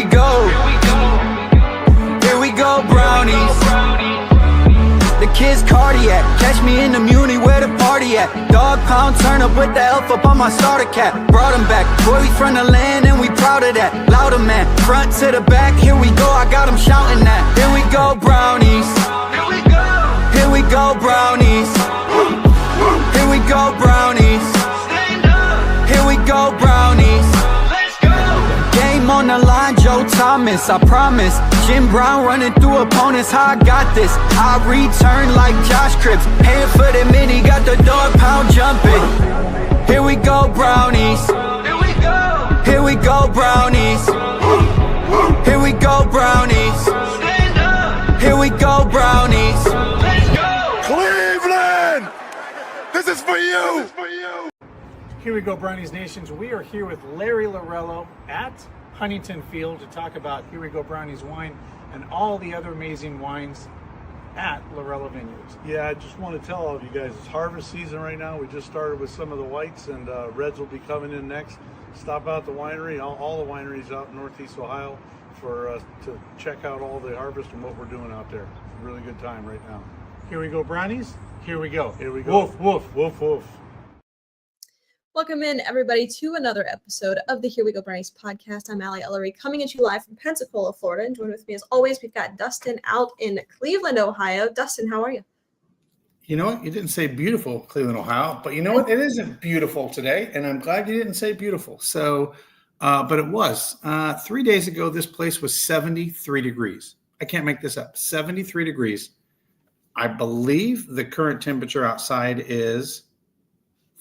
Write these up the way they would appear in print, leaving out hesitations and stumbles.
we go. Here we go, brownies. The kids cardiac, catch me in the muni where the party at. Dog pound, turn up with the elf up on my starter cap. Brought him back, boy we from the land and we proud of that. Louder man, front to the back, here we go, I got him shouting that. Here we go, brownies. Here we go. Here we go, brownies. Here we go, brownies. Stand up. Here we go, brownies. Game on the line, Joe Thomas, I promise. Jim Brown running through opponents, how I got this. I return like Josh Cripps, hand for the mini, got the dog pound jumping. Here we go, brownies. Here we go. Here we go, brownies. Here we go, brownies. Stand up. Here we go, brownies. Let's go. Cleveland, this is for you. Here we go, Brownies Nations. We are here with Larry Lorello at Huntington Field to talk about Here We Go Brownies wine and all the other amazing wines at Lorello Vineyards. Yeah, I just want to tell all of you guys, it's harvest season right now. We just started with some of the whites, and reds will be coming in next. Stop out the winery, all the wineries out in Northeast Ohio, for to check out all the harvest and what we're doing out there. It's a really good time right now. Here we go, Brownies. Here we go. Here we go. Woof, woof, woof, woof. Welcome in, everybody, to another episode of the Here We Go Brownies podcast. I'm Allie Ellery, coming at you live from Pensacola, Florida. And joined with me, as always, we've got Dustin out in Cleveland, Ohio. Dustin, how are you? You know what? You didn't say beautiful, Cleveland, Ohio. But you know what? It isn't beautiful today, and I'm glad you didn't say beautiful. So, but it was. 3 days ago, this place was 73 degrees. I can't make this up. 73 degrees. I believe the current temperature outside is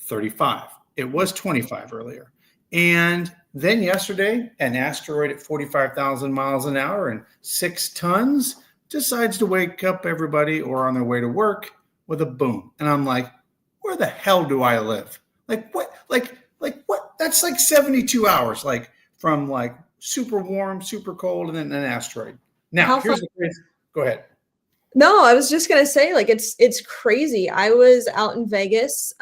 35. It was 25 earlier. And then yesterday, an asteroid at 45,000 miles an hour and 6 tons decides to wake up everybody or on their way to work with a boom. And I'm like, where the hell do I live? Like what? Like what? That's like 72 hours, like from like super warm, super cold, and then an asteroid. Now, here's the crazy. Go ahead. No, I was just going to say, like, it's crazy. I was out in Vegas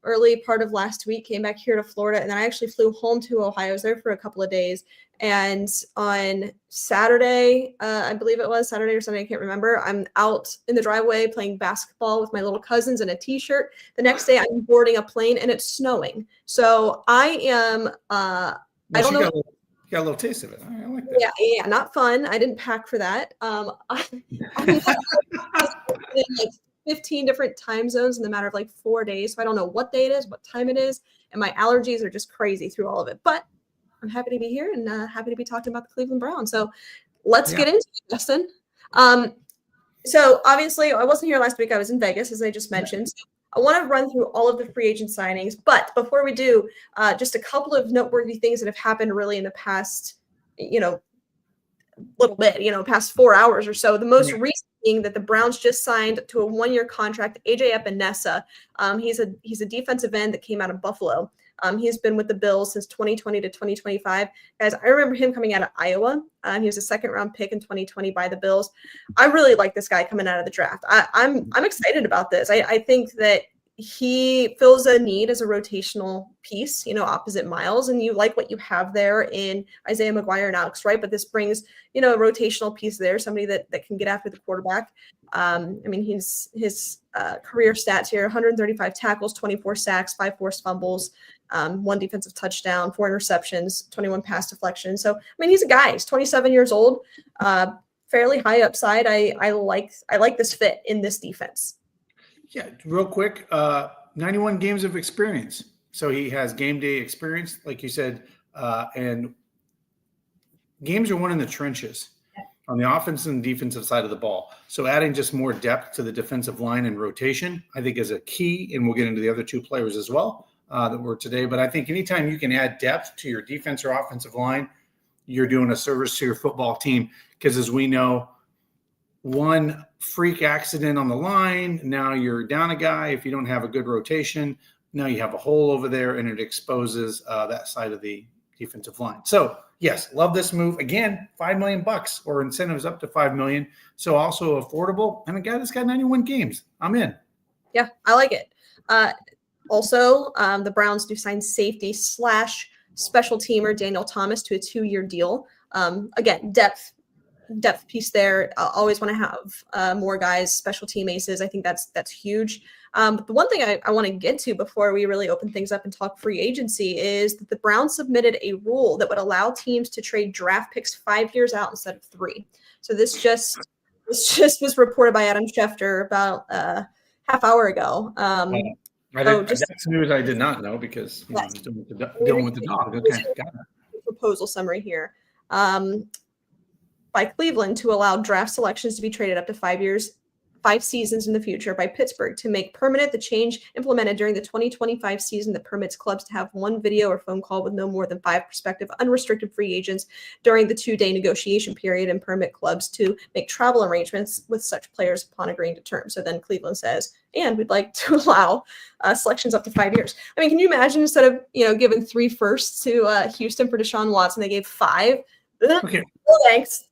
early part of last week, came back here to Florida, and then I actually flew home to Ohio. I was there for a couple of days. And on Saturday, I believe it was Saturday or Sunday, I can't remember, I'm out in the driveway playing basketball with my little cousins in a t-shirt. The next day I'm boarding a plane and it's snowing. So I am, I don't know. You got a little taste of it. I like that. Yeah, not fun. I didn't pack for that. I'm in like 15 different time zones in the matter of like 4 days. So I don't know what day it is, what time it is. And my allergies are just crazy through all of it. But I'm happy to be here and happy to be talking about the Cleveland Browns. So let's get into it, Dustin. So obviously I wasn't here last week. I was in Vegas, as I just mentioned. So I want to run through all of the free agent signings. But before we do, just a couple of noteworthy things that have happened really in the past, little bit, past 4 hours or so. The most recent being that the Browns just signed to a 1-year contract, AJ Epinesa. He's a defensive end that came out of Buffalo. He's been with the Bills since 2020 to 2025. Guys, I remember him coming out of Iowa. He was a second-round pick in 2020 by the Bills. I really like this guy coming out of the draft. I'm excited about this. I think that he fills a need as a rotational piece, opposite Miles, and you like what you have there in Isaiah McGuire and Alex Wright, but this brings, a rotational piece there, somebody that can get after the quarterback. His career stats here: 135 tackles, 24 sacks, 5 forced fumbles, 1 defensive touchdown, 4 interceptions, 21 pass deflections. So, he's a guy. He's 27 years old, fairly high upside. I like this fit in this defense. Yeah, real quick, 91 games of experience. So he has game day experience, like you said, and games are won in the trenches on the offensive and defensive side of the ball. So adding just more depth to the defensive line and rotation, I think, is a key, and we'll get into the other 2 players as well that were today. But I think anytime you can add depth to your defense or offensive line, you're doing a service to your football team, because as we know, one freak accident on the line, now you're down a guy. If you don't have a good rotation, now you have a hole over there, and it exposes that side of the defensive line. So yes, love this move. Again, $5 million or incentives up to $5 million. So also affordable, and a guy that's got 91 games. I'm in. Yeah, I like it. Also, the Browns do sign safety / special teamer Daniel Thomas to a 2-year deal. Again, depth piece there. I always want to have more guys, special team aces. I think that's huge. But the one thing I want to get to before we really open things up and talk free agency is that the Browns submitted a rule that would allow teams to trade draft picks 5 years out instead of 3. So this just was reported by Adam Schefter about half hour ago. That's news I did not know because I was dealing with the dog. Okay, got it. Proposal summary here. By Cleveland to allow draft selections to be traded up to 5 seasons in the future by Pittsburgh to make permanent the change implemented during the 2025 season that permits clubs to have one video or phone call with no more than 5 prospective unrestricted free agents during the 2-day negotiation period and permit clubs to make travel arrangements with such players upon agreeing to terms. So then Cleveland says, and we'd like to allow selections up to 5 years. I mean, can you imagine instead of, giving 3 firsts to Houston for Deshaun Watson, they gave 5? Okay. Oh, thanks.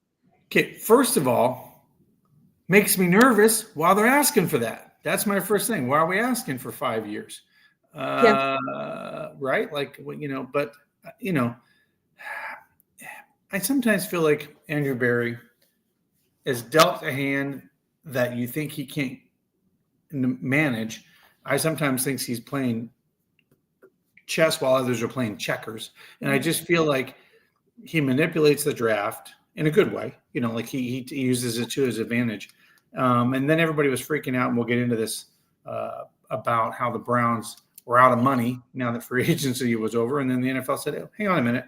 Okay, first of all, makes me nervous while they're asking for that. That's my first thing. Why are we asking for 5 years? Right? But I sometimes feel like Andrew Berry is dealt a hand that you think he can't manage. I sometimes think he's playing chess while others are playing checkers. And I just feel like he manipulates the draft in a good way, like he uses it to his advantage. And then everybody was freaking out, and we'll get into this about how the Browns were out of money now that free agency was over. And then the NFL said, oh, hang on a minute.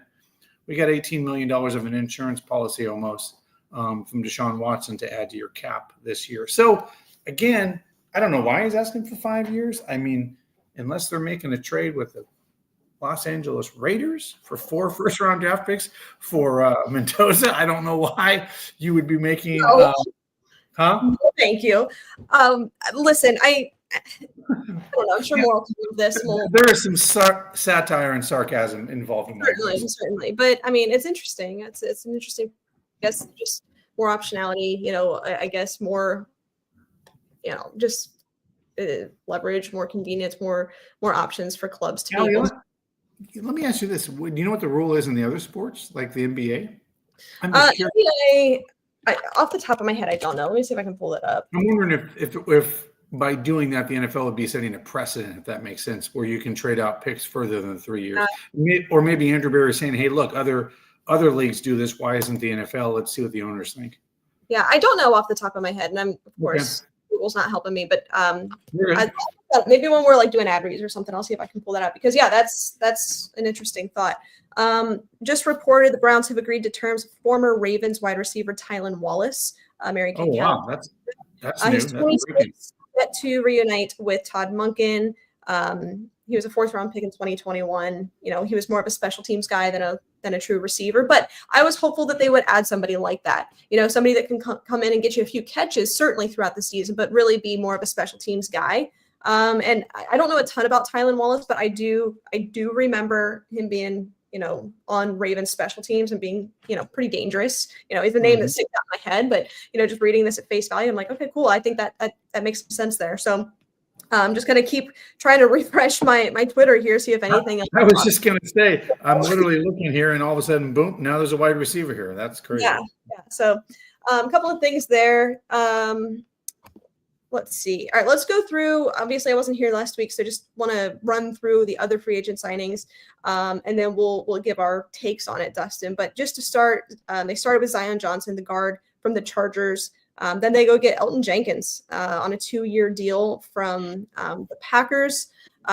We got $18 million of an insurance policy almost from Deshaun Watson to add to your cap this year. So, again, I don't know why he's asking for 5 years. I mean, unless they're making a trade with the Los Angeles Raiders for 4 first-round draft picks for Mendoza. I don't know why you would be making No, thank you. Listen, I don't know. I'm sure more will come of this. There is some satire and sarcasm involved in that. Certainly. But, I mean, it's interesting. It's an interesting, I guess, just more optionality, I guess more, just leverage, more convenience, more options for clubs to be able to. Let me ask you this. Do you know what the rule is in the other sports, like the NBA? NBA, off the top of my head, I don't know. Let me see if I can pull it up. I'm wondering if by doing that, the NFL would be setting a precedent, if that makes sense, where you can trade out picks further than 3 years. Or maybe Andrew Berry is saying, hey, look, other leagues do this. Why isn't the NFL? Let's see what the owners think. Yeah, I don't know off the top of my head. And I'm, of course, Google's not helping me. But maybe when we're doing ad reads or something, I'll see if I can pull that up. Because, that's an interesting thought. Just reported the Browns have agreed to terms with former Ravens wide receiver Tylan Wallace. Mary Kay wow, that's new. He's 26, set to reunite with Todd Monken. He was a 4th-round pick in 2021. He was more of a special teams guy than a true receiver. But I was hopeful that they would add somebody like that. Somebody that can come in and get you a few catches certainly throughout the season, but really be more of a special teams guy. And I don't know a ton about Tylan Wallace, but I do remember him being, on Ravens special teams and being, pretty dangerous. He's the name that sticks out in my head, but, just reading this at face value, I'm like, okay, cool. I think that makes sense there. So I'm just going to keep trying to refresh my Twitter here, see if anything else. I was just going to say, I'm literally looking here and all of a sudden, boom, now there's a wide receiver here. That's crazy. Yeah. So a couple of things there. Let's see. All right, let's go through. Obviously, I wasn't here last week, so just want to run through the other free agent signings, and then we'll give our takes on it, Dustin. But just to start, they started with Zion Johnson, the guard from the Chargers. Then they go get Elton Jenkins on a 2-year deal from the Packers.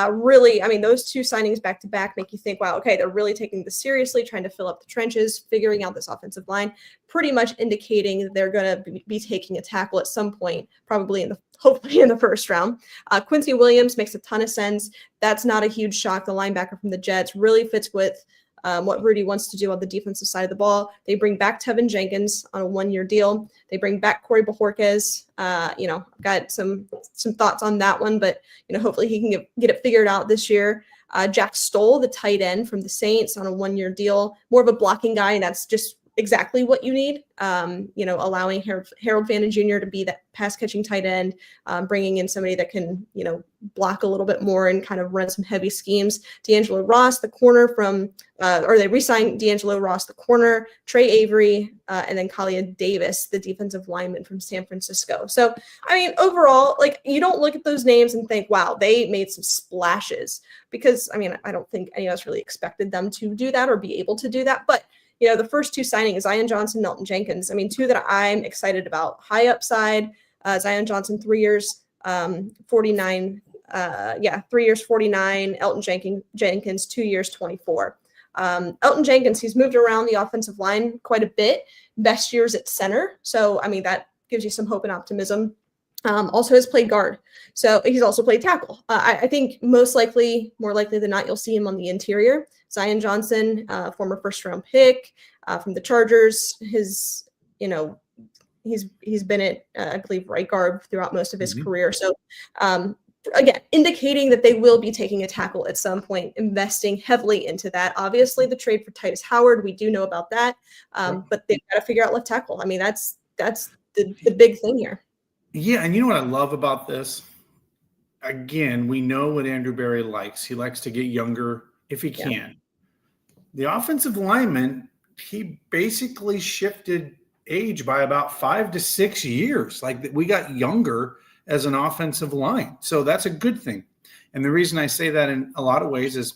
Really, I mean, those 2 signings back to back make you think, wow, okay, they're really taking this seriously, trying to fill up the trenches, figuring out this offensive line, pretty much indicating that they're going to be taking a tackle at some point, probably hopefully in the 1st round. Quincy Williams makes a ton of sense. That's not a huge shock. The linebacker from the Jets really fits with what Rudy wants to do on the defensive side of the ball. They bring back Tevin Jenkins on a 1-year deal. They bring back Corey Bojorquez. Got some thoughts on that one, but hopefully he can get it figured out this year. Jack Stoll, the tight end from the Saints, on a 1-year deal, more of a blocking guy, and that's just exactly what you need. Allowing Harold Fannin Jr. to be that pass catching tight end, bringing in somebody that can, block a little bit more and kind of run some heavy schemes. D'Angelo Ross, the corner or they re-signed D'Angelo Ross, the corner, Trey Avery, and then Kalia Davis, the defensive lineman from San Francisco. So, I mean, overall, like, you don't look at those names and think, wow, they made some splashes, because, I mean, I don't think any of us really expected them to do that or be able to do that. But the first two signings, Zion Johnson, Elton Jenkins. I mean, two that I'm excited about. High upside, Zion Johnson, 3 years, 49. 3 years, 49. Elton Jenkins, 2 years, 24. Elton Jenkins, he's moved around the offensive line quite a bit. Best years at center. So, I mean, that gives you some hope and optimism. Also has played guard. So he's also played tackle. I think more likely than not, you'll see him on the interior. Zion Johnson, former first-round pick from the Chargers. He's been at, I believe, right guard throughout most of his career. So, again, indicating that they will be taking a tackle at some point, investing heavily into that. Obviously, the trade for Titus Howard, we do know about that, but they've got to figure out left tackle. I mean, that's the big thing here. Yeah, and you know what I love about this? Again, we know what Andrew Berry likes. He likes to get younger if he can. The offensive lineman, he basically shifted age by about 5 to 6 years. Like, we got younger as an offensive line. So that's a good thing. And the reason I say that in a lot of ways is,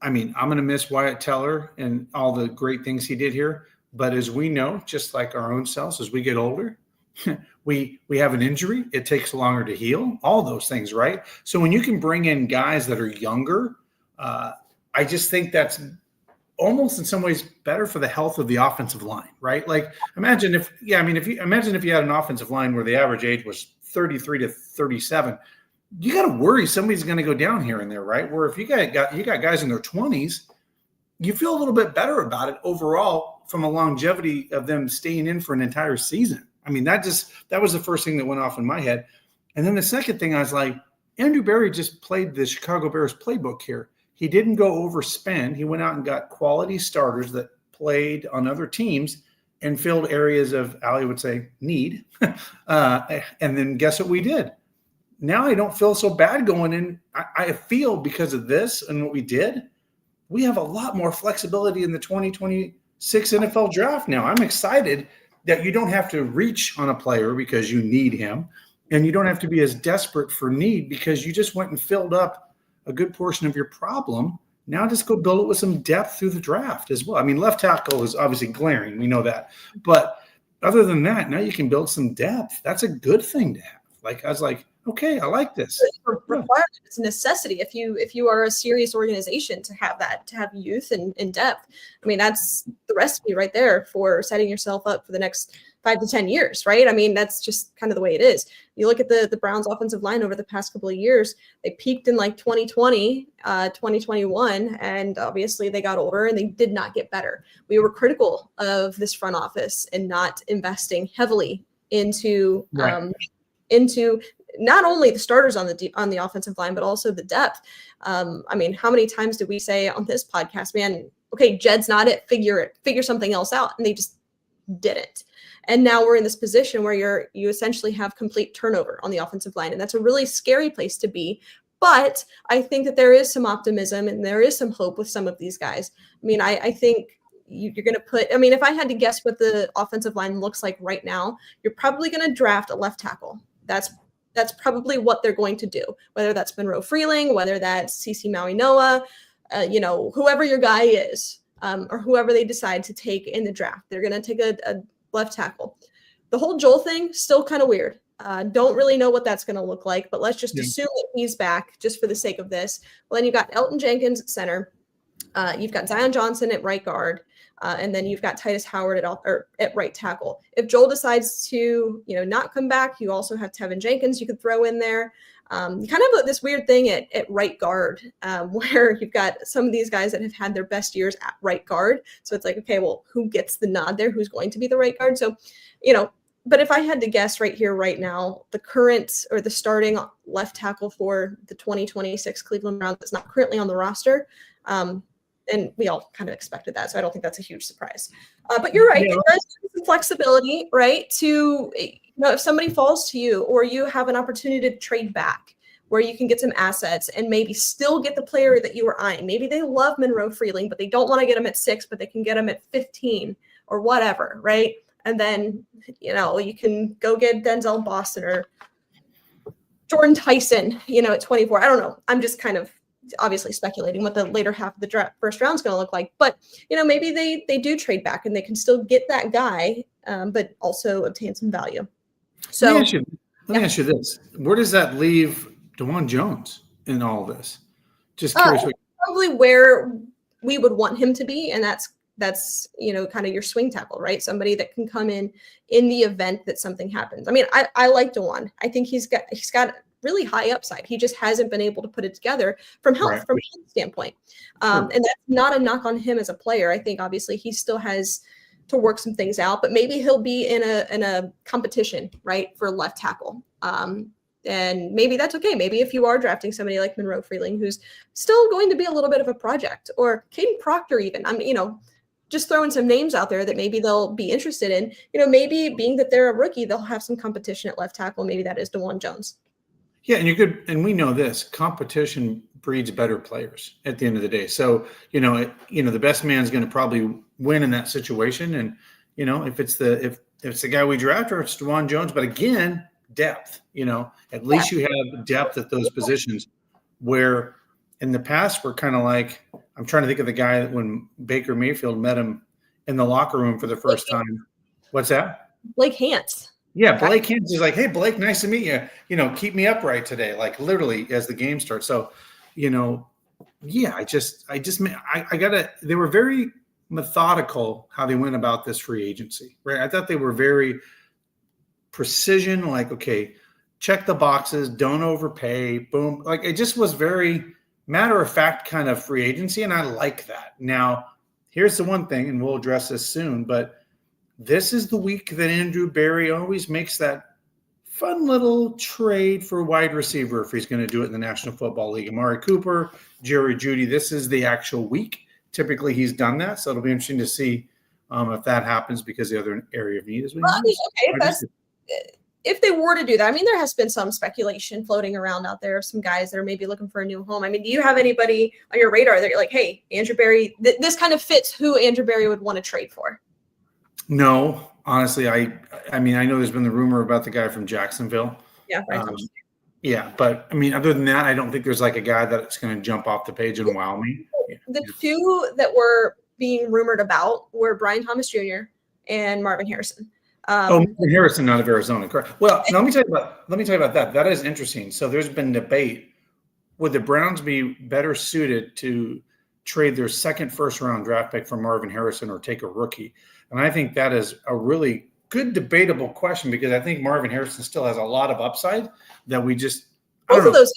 I mean, I'm going to miss Wyatt Teller and all the great things he did here. But as we know, just like our own selves, as we get older, we have an injury. It takes longer to heal, all those things, right? So when you can bring in guys that are younger, I just think that's almost in some ways better for the health of the offensive line, right? Like, imagine if you had an offensive line where the average age was 33 to 37, you got to worry somebody's going to go down here and there, right? Where if you got guys in their 20s, you feel a little bit better about it overall from a longevity of them staying in for an entire season. I mean, that was the first thing that went off in my head. And then the second thing, I was like, Andrew Berry just played the Chicago Bears playbook here. He didn't go overspend. He went out and got quality starters that played on other teams and filled areas of, Ali would say, need. And then guess what we did? Now I don't feel so bad going in. I feel because of this and what we did, we have a lot more flexibility in the 2026 NFL draft now. I'm excited that you don't have to reach on a player because you need him, and you don't have to be as desperate for need because you just went and filled up a good portion of your problem. Now just go build it with some depth through the draft as well. I mean, left tackle is obviously glaring. We know that. But other than that, now you can build some depth. That's a good thing to have. Like, I was like, okay, I like this. It's a requirement. It's a necessity if you are a serious organization to have that, to have youth and depth. I mean, that's the recipe right there for setting yourself up for the next 5 to 10 years, right? I mean, that's just kind of the way it is. You look at the Browns offensive line over the past couple of years, they peaked in like 2020, 2021, and obviously they got older and they did not get better. We were critical of this front office and not investing heavily into into not only the starters on the offensive line, but also the depth. I mean, how many times did we say on this podcast, man, okay, Jed's not it, figure something else out. And they just didn't. And now we're in this position where you essentially have complete turnover on the offensive line. And that's a really scary place to be. But I think that there is some optimism and there is some hope with some of these guys. I mean, I think you're going to if I had to guess what the offensive line looks like right now, you're probably going to draft a left tackle. That's probably what they're going to do, whether that's Monroe Freeling, whether that's CeCe Maui Noah, whoever your guy is, or whoever they decide to take in the draft. They're going to take a left tackle. The whole Joel thing, still kind of weird. Don't really know what that's going to look like, but let's just assume that he's back just for the sake of this. Well, then you've got Elton Jenkins at center. You've got Zion Johnson at right guard. And then you've got Titus Howard at right tackle. If Joel decides to, not come back, you also have Tevin Jenkins you could throw in there. You kind of this weird thing at right guard where you've got some of these guys that have had their best years at right guard. So it's like, okay, well, who gets the nod there? Who's going to be the right guard? So, but if I had to guess right here, right now, the current or the starting left tackle for the 2026 Cleveland Browns that's not currently on the roster, And we all kind of expected that. So I don't think that's a huge surprise. But you're right. Yeah. It does give some flexibility, right? To, if somebody falls to you or you have an opportunity to trade back where you can get some assets and maybe still get the player that you were eyeing. Maybe they love Monroe Freeling, but they don't want to get him at 6, but they can get him at 15 or whatever, right? And then, you can go get Denzel Boston or Jordan Tyson, at 24. I don't know. I'm just kind of obviously speculating what the later half of the first round is going to look like. But, maybe they do trade back and they can still get that guy, but also obtain some value. So let me ask you this. Where does that leave DeJuan Jones in all this? Just curious. Probably where we would want him to be. And that's kind of your swing tackle, right? Somebody that can come in the event that something happens. I mean, I like DeJuan. I think he's got really high upside. He just hasn't been able to put it together from health, Right. from a health standpoint. Sure. And that's not a knock on him as a player. I think obviously he still has to work some things out, but maybe he'll be in a competition, right, for left tackle. And maybe that's okay. Maybe if you are drafting somebody like Monroe Freeling, who's still going to be a little bit of a project, or Caden Proctor even. Just throwing some names out there that maybe they'll be interested in. Maybe being that they're a rookie, they'll have some competition at left tackle. Maybe that is DeJuan Jones. Yeah, and we know this competition breeds better players at the end of the day. So, the best man's going to probably win in that situation. And, if it's the guy we draft or it's DeJuan Jones, but again, depth, at least you have depth at those positions where in the past we're kind of like, I'm trying to think of the guy when Baker Mayfield met him in the locker room for the first time. What's that? Blake Hance. Yeah, Blake Hance is like, hey, Blake, nice to meet you. Keep me upright today, like literally as the game starts. So, yeah, they were very methodical how they went about this free agency, right? I thought they were very precision, like, okay, check the boxes, don't overpay, boom. Like it just was very matter of fact kind of free agency. And I like that. Now, here's the one thing, and we'll address this soon, but this is the week that Andrew Berry always makes that fun little trade for wide receiver if he's going to do it in the National Football League. Amari Cooper, Jerry Jeudy, this is the actual week. Typically, he's done that. So it'll be interesting to see if that happens because the other area of need is if they were to do that, there has been some speculation floating around out there of some guys that are maybe looking for a new home. Do you have anybody on your radar that you're like, hey, Andrew Berry, this kind of fits who Andrew Berry would want to trade for? No, honestly, I know there's been the rumor about the guy from Jacksonville. Yeah, right. Yeah, but other than that, I don't think there's like a guy that's going to jump off the page and wow me. The two that were being rumored about were Brian Thomas Jr. and Marvin Harrison. Marvin Harrison out of Arizona, correct? Well, let me tell you about that. That is interesting. So there's been debate: would the Browns be better suited to trade their second first-round draft pick for Marvin Harrison or take a rookie? And I think that is a really good debatable question because I think Marvin Harrison still has a lot of upside that we just both of those.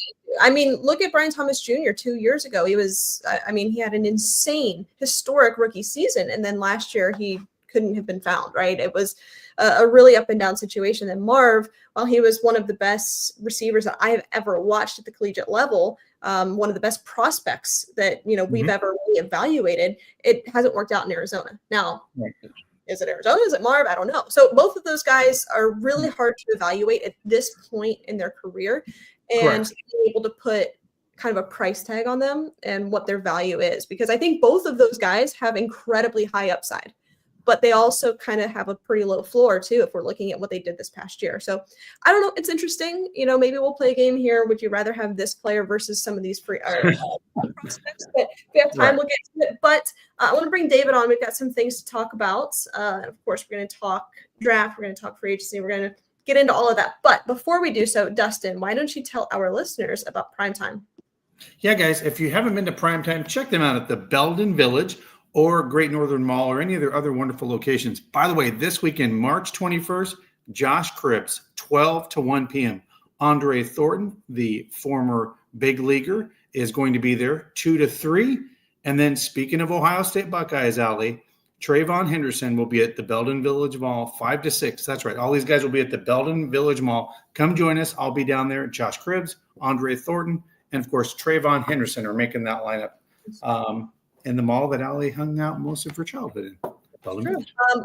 Look at Brian Thomas Jr. 2 years ago. He was, he had an insane, historic rookie season. And then last year he couldn't have been found, right? It was a really up and down situation. And Marv, while he was one of the best receivers that I have ever watched at the collegiate level, one of the best prospects that, we've ever really evaluated, it hasn't worked out in Arizona. Now, is it Arizona? Is it Marv? I don't know. So both of those guys are really hard to evaluate at this point in their career. And being able to put kind of a price tag on them and what their value is, because I think both of those guys have incredibly high upside, but they also kind of have a pretty low floor too, if we're looking at what they did this past year. So I don't know. It's interesting. Maybe we'll play a game here. Would you rather have this player versus some of these free prospects? But if we have time, we'll get to it. But I want to bring David on. We've got some things to talk about. Of course, we're going to talk draft. We're going to talk free agency. We're going to get into all of that. But before we do so, Dustin, why don't you tell our listeners about Primetime? Yeah, guys, if you haven't been to Primetime, check them out at the Belden Village or Great Northern Mall or any of their other wonderful locations. By the way, this weekend, March 21st, Josh Cribbs, 12 to 1 p.m. Andre Thornton, the former big leaguer, is going to be there 2 to 3. And then speaking of Ohio State Buckeyes, Allie, Trayvon Henderson will be at the Belden Village Mall 5 to 6. That's right. All these guys will be at the Belden Village Mall. Come join us. I'll be down there. Josh Cribbs, Andre Thornton, and, of course, Trayvon Henderson are making that lineup. in the mall that Allie hung out most of her childhood in. True.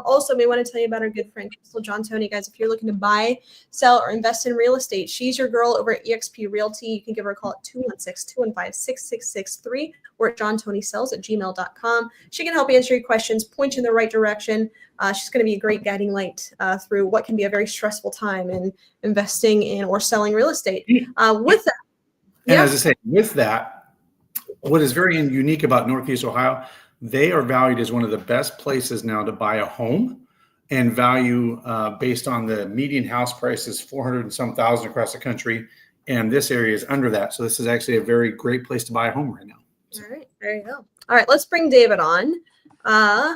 Also, we want to tell you about our good friend Crystal John Tony, guys. If you're looking to buy, sell, or invest in real estate, she's your girl over at eXp Realty. You can give her a call at 216-215-6663 or at johntonysales@gmail.com. She can help answer your questions, point you in the right direction. She's going to be a great guiding light through what can be a very stressful time in investing in or selling real estate. With that, and as I say, with that, what is very unique about Northeast Ohio, they are valued as one of the best places now to buy a home, and value based on the median house price is 400 and some thousand across the country. And this area is under that. So this is actually a very great place to buy a home right now. All right, there you go. All right, let's bring David on. Hi,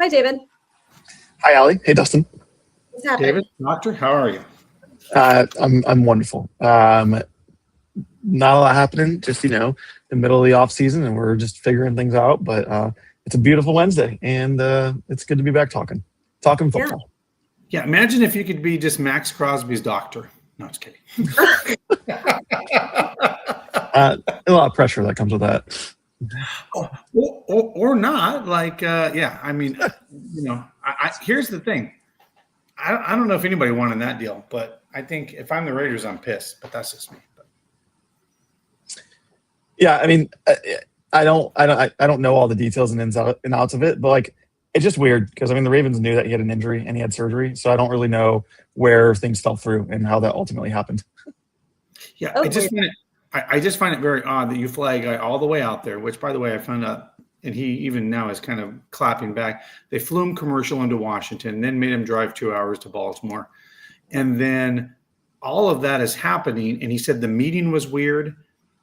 David. Hi, Allie. Hey, Dustin. What's happening? David, doctor, how are you? I'm wonderful. Not a lot happening, just, the middle of the off season, and we're just figuring things out. But it's a beautiful Wednesday, and it's good to be back talking football. Yeah, imagine if you could be just Max Crosby's doctor. No, just kidding. A lot of pressure that comes with that. Or not. Here's the thing. I don't know if anybody won in that deal, but I think if I'm the Raiders, I'm pissed. But that's just me. Yeah, I mean, I don't know all the details and ins and outs of it, but it's just weird because the Ravens knew that he had an injury and he had surgery, so I don't really know where things fell through and how that ultimately happened. Yeah, I just find it very odd that you fly a guy all the way out there, which, by the way, I found out, and he even now is kind of clapping back. They flew him commercial into Washington, then made him drive 2 hours to Baltimore, and then all of that is happening. And he said the meeting was weird,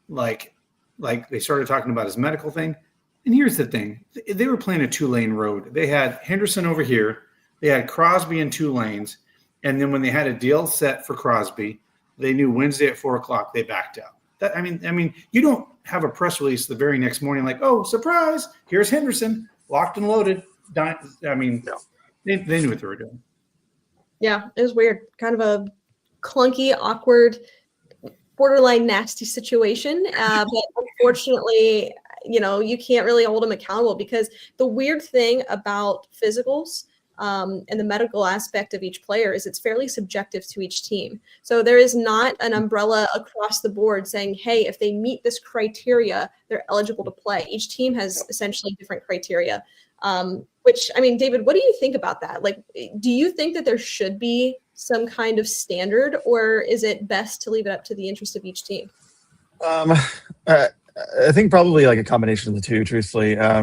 like they started talking about his medical thing. And here's the thing. They were playing a 2-lane road. They had Henderson over here. They had Crosby in 2 lanes. And then when they had a deal set for Crosby, they knew Wednesday at 4:00 they backed out. I mean, you don't have a press release the very next morning like, oh, surprise, here's Henderson, locked and loaded. They knew what they were doing. Yeah, it was weird. Kind of a clunky, awkward, borderline nasty situation. But unfortunately, you can't really hold them accountable, because the weird thing about physicals and the medical aspect of each player is it's fairly subjective to each team. So there is not an umbrella across the board saying, hey, if they meet this criteria, they're eligible to play. Each team has essentially different criteria, David, what do you think about that? Do you think that there should be some kind of standard, or is it best to leave it up to the interest of each team? I think probably a combination of the two, truthfully. I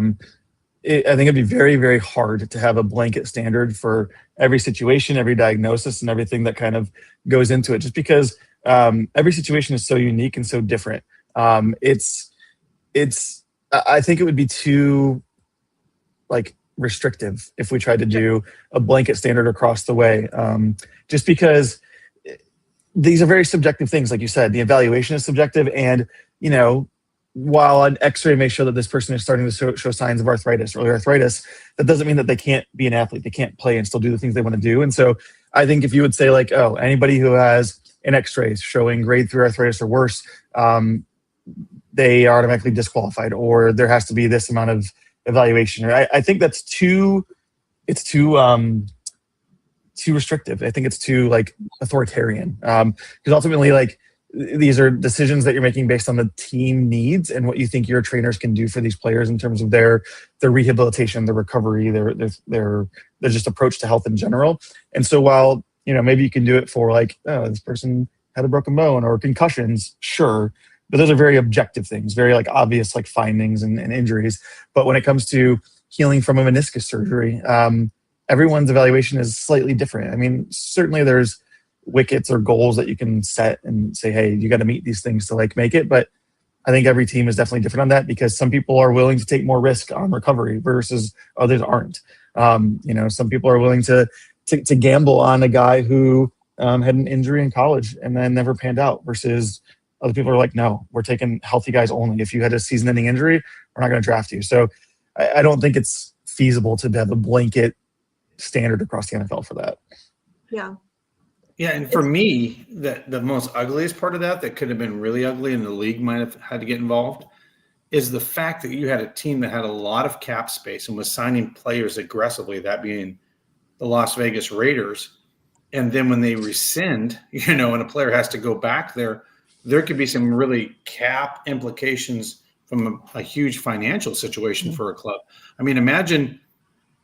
think it'd be very, very hard to have a blanket standard for every situation, every diagnosis, and everything that kind of goes into it, just because every situation is so unique and so different. I think it would be too restrictive if we tried to do a blanket standard across the way, just because these are very subjective things. Like you said, the evaluation is subjective, and while an x-ray may show that this person is starting to show signs of arthritis, early arthritis, that doesn't mean that they can't be an athlete. They can't play and still do the things they want to do. And so I think if you would say anybody who has an x-ray showing grade 3 arthritis or worse, they are automatically disqualified, or there has to be this amount of evaluation. Or I think that's too restrictive. I think it's too authoritarian, because ultimately these are decisions that you're making based on the team needs and what you think your trainers can do for these players in terms of their rehabilitation, their recovery, their just approach to health in general. And so while maybe you can do it for this person had a broken bone or concussions, sure, but those are very objective things, very obvious findings and injuries. But when it comes to healing from a meniscus surgery, everyone's evaluation is slightly different. I mean, certainly there's wickets or goals that you can set and say, hey, you got to meet these things to make it. But I think every team is definitely different on that, because some people are willing to take more risk on recovery versus others aren't. Some people are willing to gamble on a guy who had an injury in college and then never panned out, versus other people are no, we're taking healthy guys only. If you had a season-ending injury, we're not going to draft you. So I don't think it's feasible to have a blanket standard across the NFL for that. Yeah. Yeah, and for me, the most ugliest part of that could have been really ugly, and the league might have had to get involved, is the fact that you had a team that had a lot of cap space and was signing players aggressively, that being the Las Vegas Raiders. And then when they rescind, and a player has to go back there could be some really cap implications from a huge financial situation for a club. I mean, imagine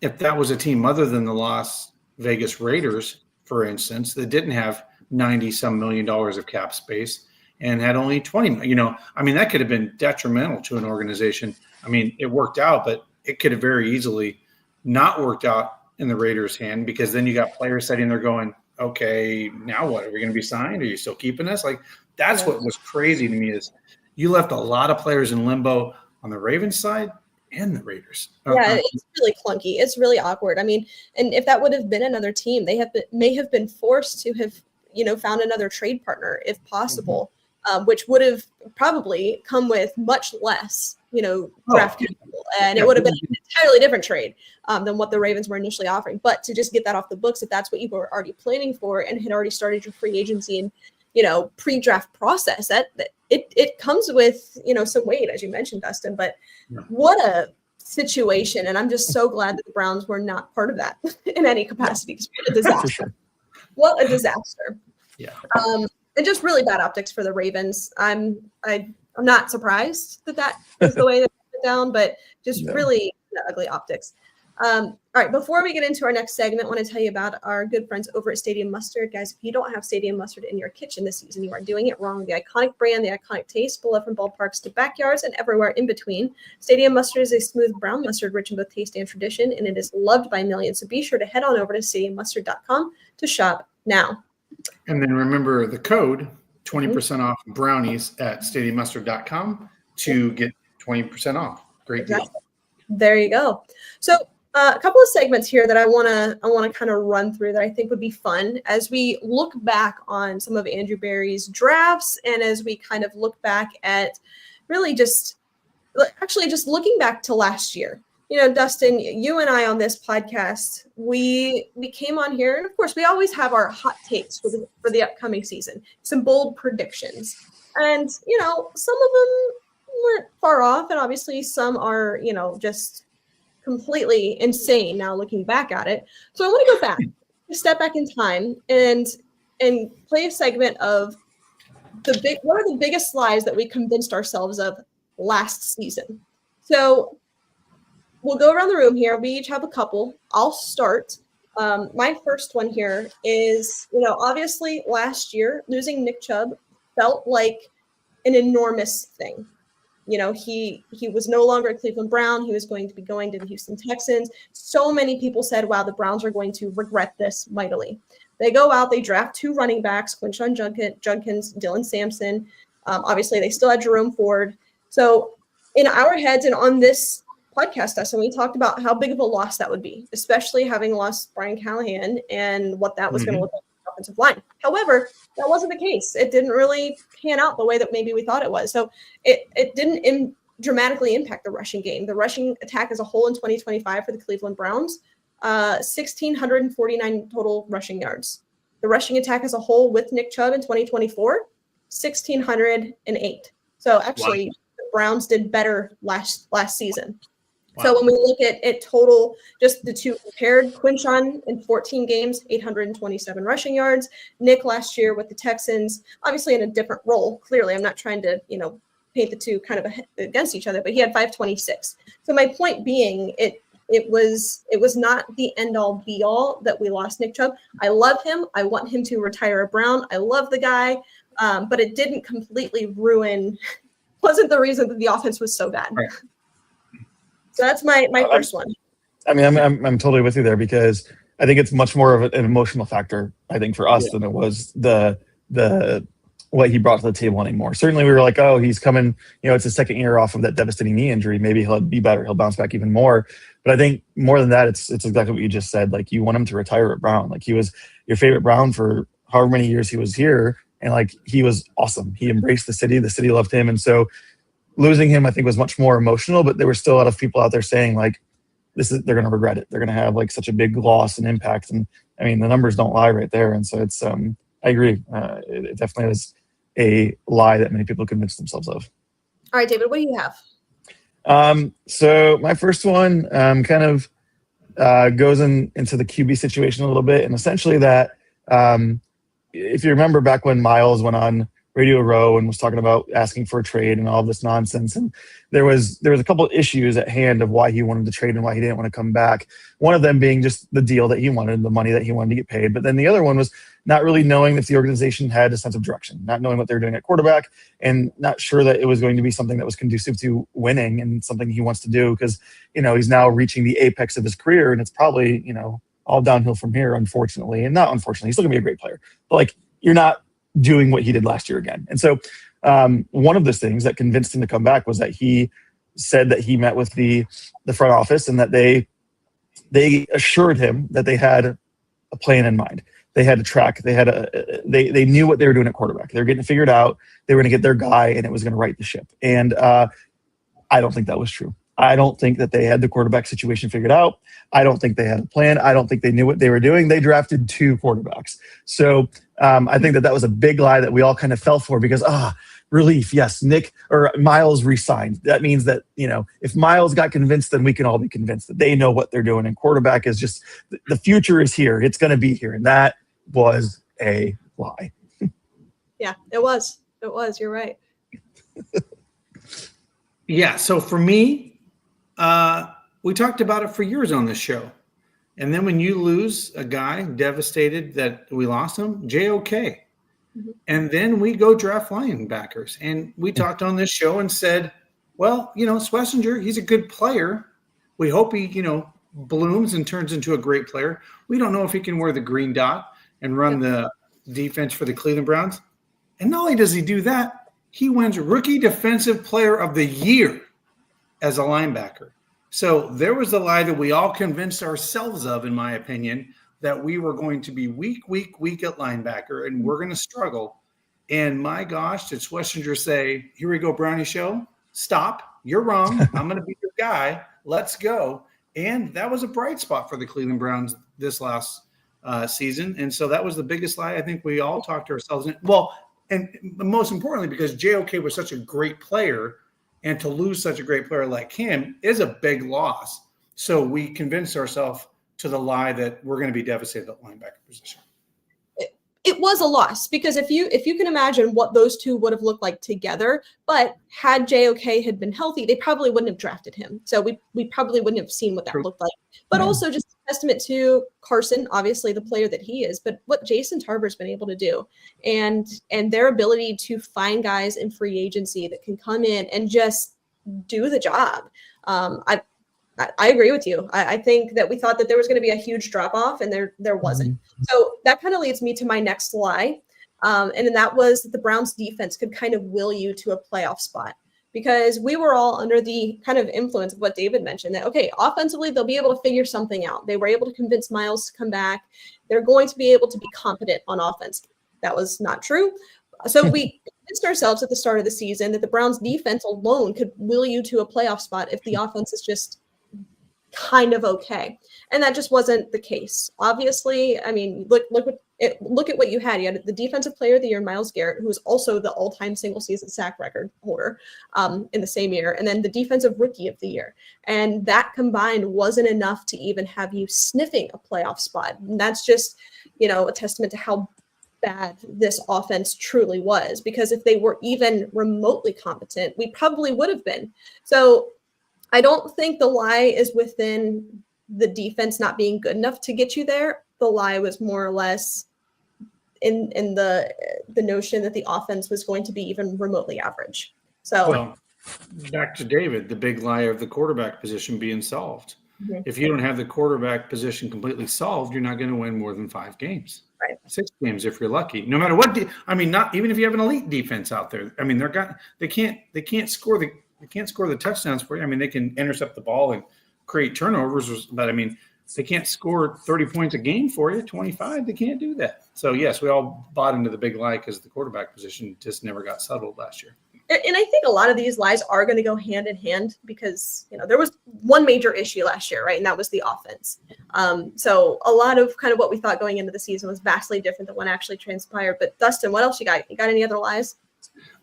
if that was a team other than the Las Vegas Raiders, for instance, that didn't have 90 some million dollars of cap space and had only 20, that could have been detrimental to an organization. I mean, it worked out, but it could have very easily not worked out in the Raiders' hand, because then you got players sitting there going, okay, now what? Are we going to be signed? Are you still keeping us? Like, that's what was crazy to me, is you left a lot of players in limbo on the Ravens side and the Raiders. Yeah, it's really clunky. It's really awkward. I mean, and if that would have been another team, they may have been forced to have, found another trade partner if possible, which would have probably come with much less, draft capital, and it would have been an entirely different trade than what the Ravens were initially offering. But to just get that off the books, if that's what you were already planning for and had already started your free agency and pre-draft process, that it comes with some weight, as you mentioned, Dustin. But what a situation, and I'm just so glad that the Browns were not part of that in any capacity. What a disaster! Sure. What a disaster! Yeah. And just really bad optics for the Ravens. I'm not surprised that is the way that it went down, but just really ugly optics. All right, before we get into our next segment, I want to tell you about our good friends over at Stadium Mustard. Guys, if you don't have Stadium Mustard in your kitchen this season, you are doing it wrong. The iconic brand, the iconic taste, beloved from ballparks to backyards and everywhere in between. Stadium Mustard is a smooth brown mustard rich in both taste and tradition, and it is loved by millions. So be sure to head on over to stadiummustard.com to shop now. And then remember the code, 20% off brownies at stadiummustard.com to get 20% off. Great deal. There you go. So a couple of segments here that I want to kind of run through that I think would be fun as we look back on some of Andrew Berry's drafts, and as we kind of look back at really just looking back to last year. Dustin, you and I on this podcast, we came on here, and of course we always have our hot takes for the upcoming season, some bold predictions, and some of them weren't far off, and obviously some are just completely insane now looking back at it. So I want to go back, step back in time, and play a segment of what are the biggest lies that we convinced ourselves of last season. So we'll go around the room here. We each have a couple. I'll start. My first one here is, obviously last year losing Nick Chubb felt like an enormous thing. He was no longer a Cleveland Brown. He was going to be going to the Houston Texans. So many people said, wow, the Browns are going to regret this mightily. They go out, they draft 2 running backs, Quinshon Judkins, Dylan Sampson. Obviously, they still had Jerome Ford. So in our heads and on this podcast, Dustin, we talked about how big of a loss that would be, especially having lost Brian Callahan and what that was going to look like on the offensive line. However, that wasn't the case. It didn't really pan out the way that maybe we thought it was. So it didn't dramatically impact the rushing game. The rushing attack as a whole in 2025 for the Cleveland Browns, 1,649 total rushing yards. The rushing attack as a whole with Nick Chubb in 2024, 1,608. So actually, the Browns did better last season. Wow. So when we look at total, just the two compared, Quinshon in 14 games, 827 rushing yards. Nick last year with the Texans, obviously in a different role. Clearly, I'm not trying to, paint the two kind of against each other, but he had 526. So my point being, it was not the end all be all that we lost Nick Chubb. I love him. I want him to retire a Brown. I love the guy, but it didn't completely ruin. Wasn't the reason that the offense was so bad. Right. So that's my first one. I mean, I'm totally with you there, because I think it's much more of an emotional factor, I think, for us than it was the what he brought to the table anymore. Certainly we were like, oh, he's coming, it's his second year off of that devastating knee injury. Maybe he'll be better. He'll bounce back even more. But I think more than that, it's exactly what you just said. Like, you want him to retire at Brown. Like, he was your favorite Brown for however many years he was here. And like, he was awesome. He embraced the city loved him. And so losing him, I think, was much more emotional, but there were still a lot of people out there saying like, they're going to regret it. They're going to have like such a big loss and impact. And I mean, the numbers don't lie right there. And so it's, I agree. It definitely is a lie that many people convince themselves of. All right, David, what do you have? So my first one kind of goes into the QB situation a little bit, and essentially that if you remember back when Miles went on Radio Row and was talking about asking for a trade and all this nonsense, and there was a couple of issues at hand of why he wanted to trade and why he didn't want to come back. One of them being just the deal that he wanted, the money that he wanted to get paid, but then the other one was not really knowing if the organization had a sense of direction, not knowing what they were doing at quarterback, and not sure that it was going to be something that was conducive to winning and something he wants to do, because he's now reaching the apex of his career, and it's probably all downhill from here, unfortunately. And not unfortunately, he's still gonna be a great player, but like, you're not doing what he did last year again. And so one of those things that convinced him to come back was that he said that he met with the front office, and that they assured him that they had a plan in mind. They had a track. They knew what they were doing at quarterback. They were getting it figured out. They were going to get their guy, and it was going to right the ship. And I don't think that was true. I don't think that they had the quarterback situation figured out. I don't think they had a plan. I don't think they knew what they were doing. They drafted 2 quarterbacks. So I think that was a big lie that we all kind of fell for, because relief, yes, Miles re-signed. That means that if Miles got convinced, then we can all be convinced that they know what they're doing. And quarterback is just the future is here. It's going to be here, and that was a lie. Yeah, it was. It was. You're right. Yeah. So for me, we talked about it for years on this show. And then when you lose a guy, devastated that we lost him, JOK. Mm-hmm. And then we go draft linebackers. And we talked on this show and said, well, Schlesinger, he's a good player. We hope he, blooms and turns into a great player. We don't know if he can wear the green dot and run the defense for the Cleveland Browns. And not only does he do that, he wins Rookie Defensive Player of the Year as a linebacker. So there was the lie that we all convinced ourselves of, in my opinion, that we were going to be weak at linebacker, and we're going to struggle. And my gosh, did Schlesinger say, here we go, Brownie show? Stop. You're wrong. I'm going to be your guy. Let's go. And that was a bright spot for the Cleveland Browns this last season. And so that was the biggest lie I think we all talked to ourselves in. Well, and most importantly, because JOK was such a great player, and to lose such a great player like him is a big loss. So we convinced ourselves to the lie that we're going to be devastated at linebacker position. It was a loss, because if you can imagine what those two would have looked like together, but had JOK had been healthy, they probably wouldn't have drafted him. So we probably wouldn't have seen what that looked like. But also just a testament to Carson, obviously the player that he is, but what Jason Tarver's been able to do, and their ability to find guys in free agency that can come in and just do the job. I agree with you. I think that we thought that there was going to be a huge drop off, and there wasn't. Mm-hmm. So that kind of leads me to my next lie. And that was that the Browns defense could kind of will you to a playoff spot, because we were all under the kind of influence of what David mentioned, that, okay, offensively, they'll be able to figure something out. They were able to convince Miles to come back. They're going to be able to be competent on offense. That was not true. So we convinced ourselves at the start of the season that the Browns defense alone could will you to a playoff spot if the offense is just kind of okay. And that just wasn't the case. Obviously, I mean, look at what you had. You had the defensive player of the year, Myles Garrett, who was also the all-time single season sack record holder in the same year, and then the defensive rookie of the year. And that combined wasn't enough to even have you sniffing a playoff spot. And that's just, a testament to how bad this offense truly was, because if they were even remotely competent, we probably would have been. So I don't think the lie is within the defense not being good enough to get you there. The lie was more or less in the notion that the offense was going to be even remotely average. So, well, back to David, the big lie of the quarterback position being solved. Mm-hmm. If you don't have the quarterback position completely solved, you're not going to win more than 5 games. Right. 6 games if you're lucky. No matter what. Not even if you have an elite defense out there. I mean, they can't score the touchdowns for you. I mean, they can intercept the ball and create turnovers, but I mean, they can't score 30 points a game for you, 25. They can't do that. So, yes, we all bought into the big lie because the quarterback position just never got settled last year. And I think a lot of these lies are going to go hand in hand, because, there was one major issue last year, right? And that was the offense. So a lot of kind of what we thought going into the season was vastly different than what actually transpired. But Dustin, what else you got? You got any other lies?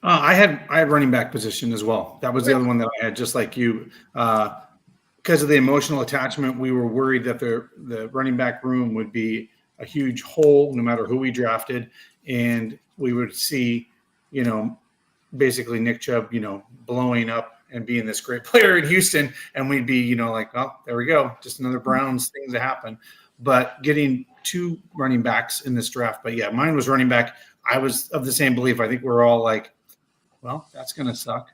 I had running back position as well. That was the other one that I had, just like you. Because of the emotional attachment, we were worried that the running back room would be a huge hole no matter who we drafted, and we would see, basically Nick Chubb, blowing up and being this great player in Houston, and we'd be, like, oh, there we go, just another Browns thing to happen. But getting 2 running backs in this draft, but yeah, mine was running back. I was of the same belief. I think we're all like, well, that's going to suck.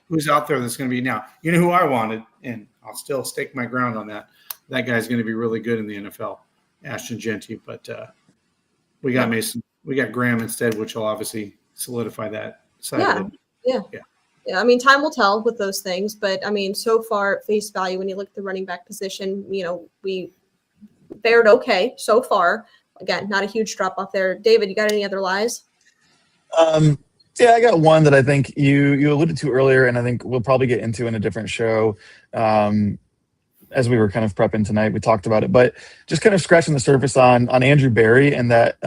Who's out there that's going to be now? You know who I wanted, and I'll still stake my ground on that. That guy's going to be really good in the NFL, Ashton Genty. But we got Mason. We got Graham instead, which will obviously solidify that side. Yeah. I mean, time will tell with those things. But, I mean, so far at face value, when you look at the running back position, we fared okay so far. Again, not a huge drop off there. David, you got any other lies? Yeah, I got one that I think you alluded to earlier, and I think we'll probably get into in a different show. As we were kind of prepping tonight, we talked about it, but just kind of scratching the surface on Andrew Berry and that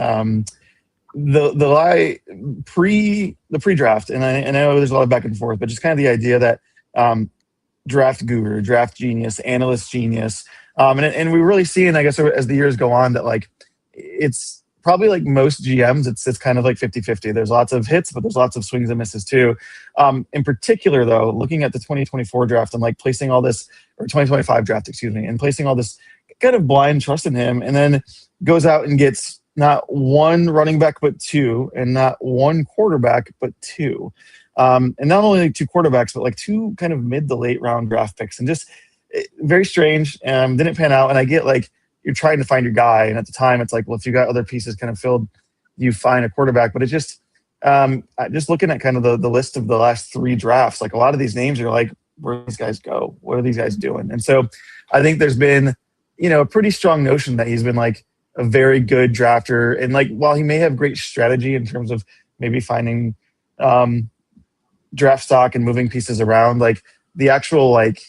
the lie pre-draft, and I know there's a lot of back and forth, but just kind of the idea that draft guru, draft genius, analyst genius, and we're really seeing, I guess, as the years go on, that like it's probably like most GMs, it's kind of like 50-50. There's lots of hits, but there's lots of swings and misses too. In particular, though, looking at the 2024 draft and like placing all this, or 2025 draft, excuse me, and placing all this kind of blind trust in him, and then goes out and gets not 1 running back, but 2, and not 1 quarterback, but 2. And not only like 2 quarterbacks, but like 2 kind of mid to late round draft picks, and just very strange. Didn't pan out. And I get like, you're trying to find your guy, and at the time it's like, well, if you got other pieces kind of filled, you find a quarterback. But it just looking at kind of the list of the last 3 drafts, like a lot of these names are like, where do these guys go? What are these guys doing? And so I think there's been, a pretty strong notion that he's been like a very good drafter, and like while he may have great strategy in terms of maybe finding draft stock and moving pieces around, like the actual like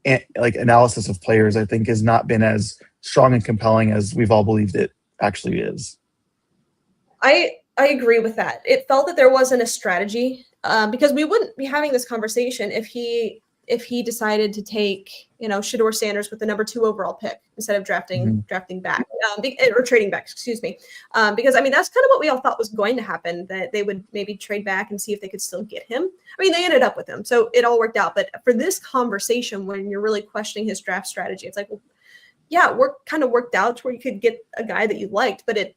analysis of players, I think, has not been as strong and compelling as we've all believed it actually is. I agree with that. It felt that there wasn't a strategy, because we wouldn't be having this conversation if he decided to take, Shedeur Sanders with the number 2 overall pick instead of drafting back, or trading back, excuse me. Because I mean, that's kind of what we all thought was going to happen, that they would maybe trade back and see if they could still get him. I mean, they ended up with him, so it all worked out. But for this conversation, when you're really questioning his draft strategy, it's like, well, yeah, kind of worked out to where you could get a guy that you liked, but it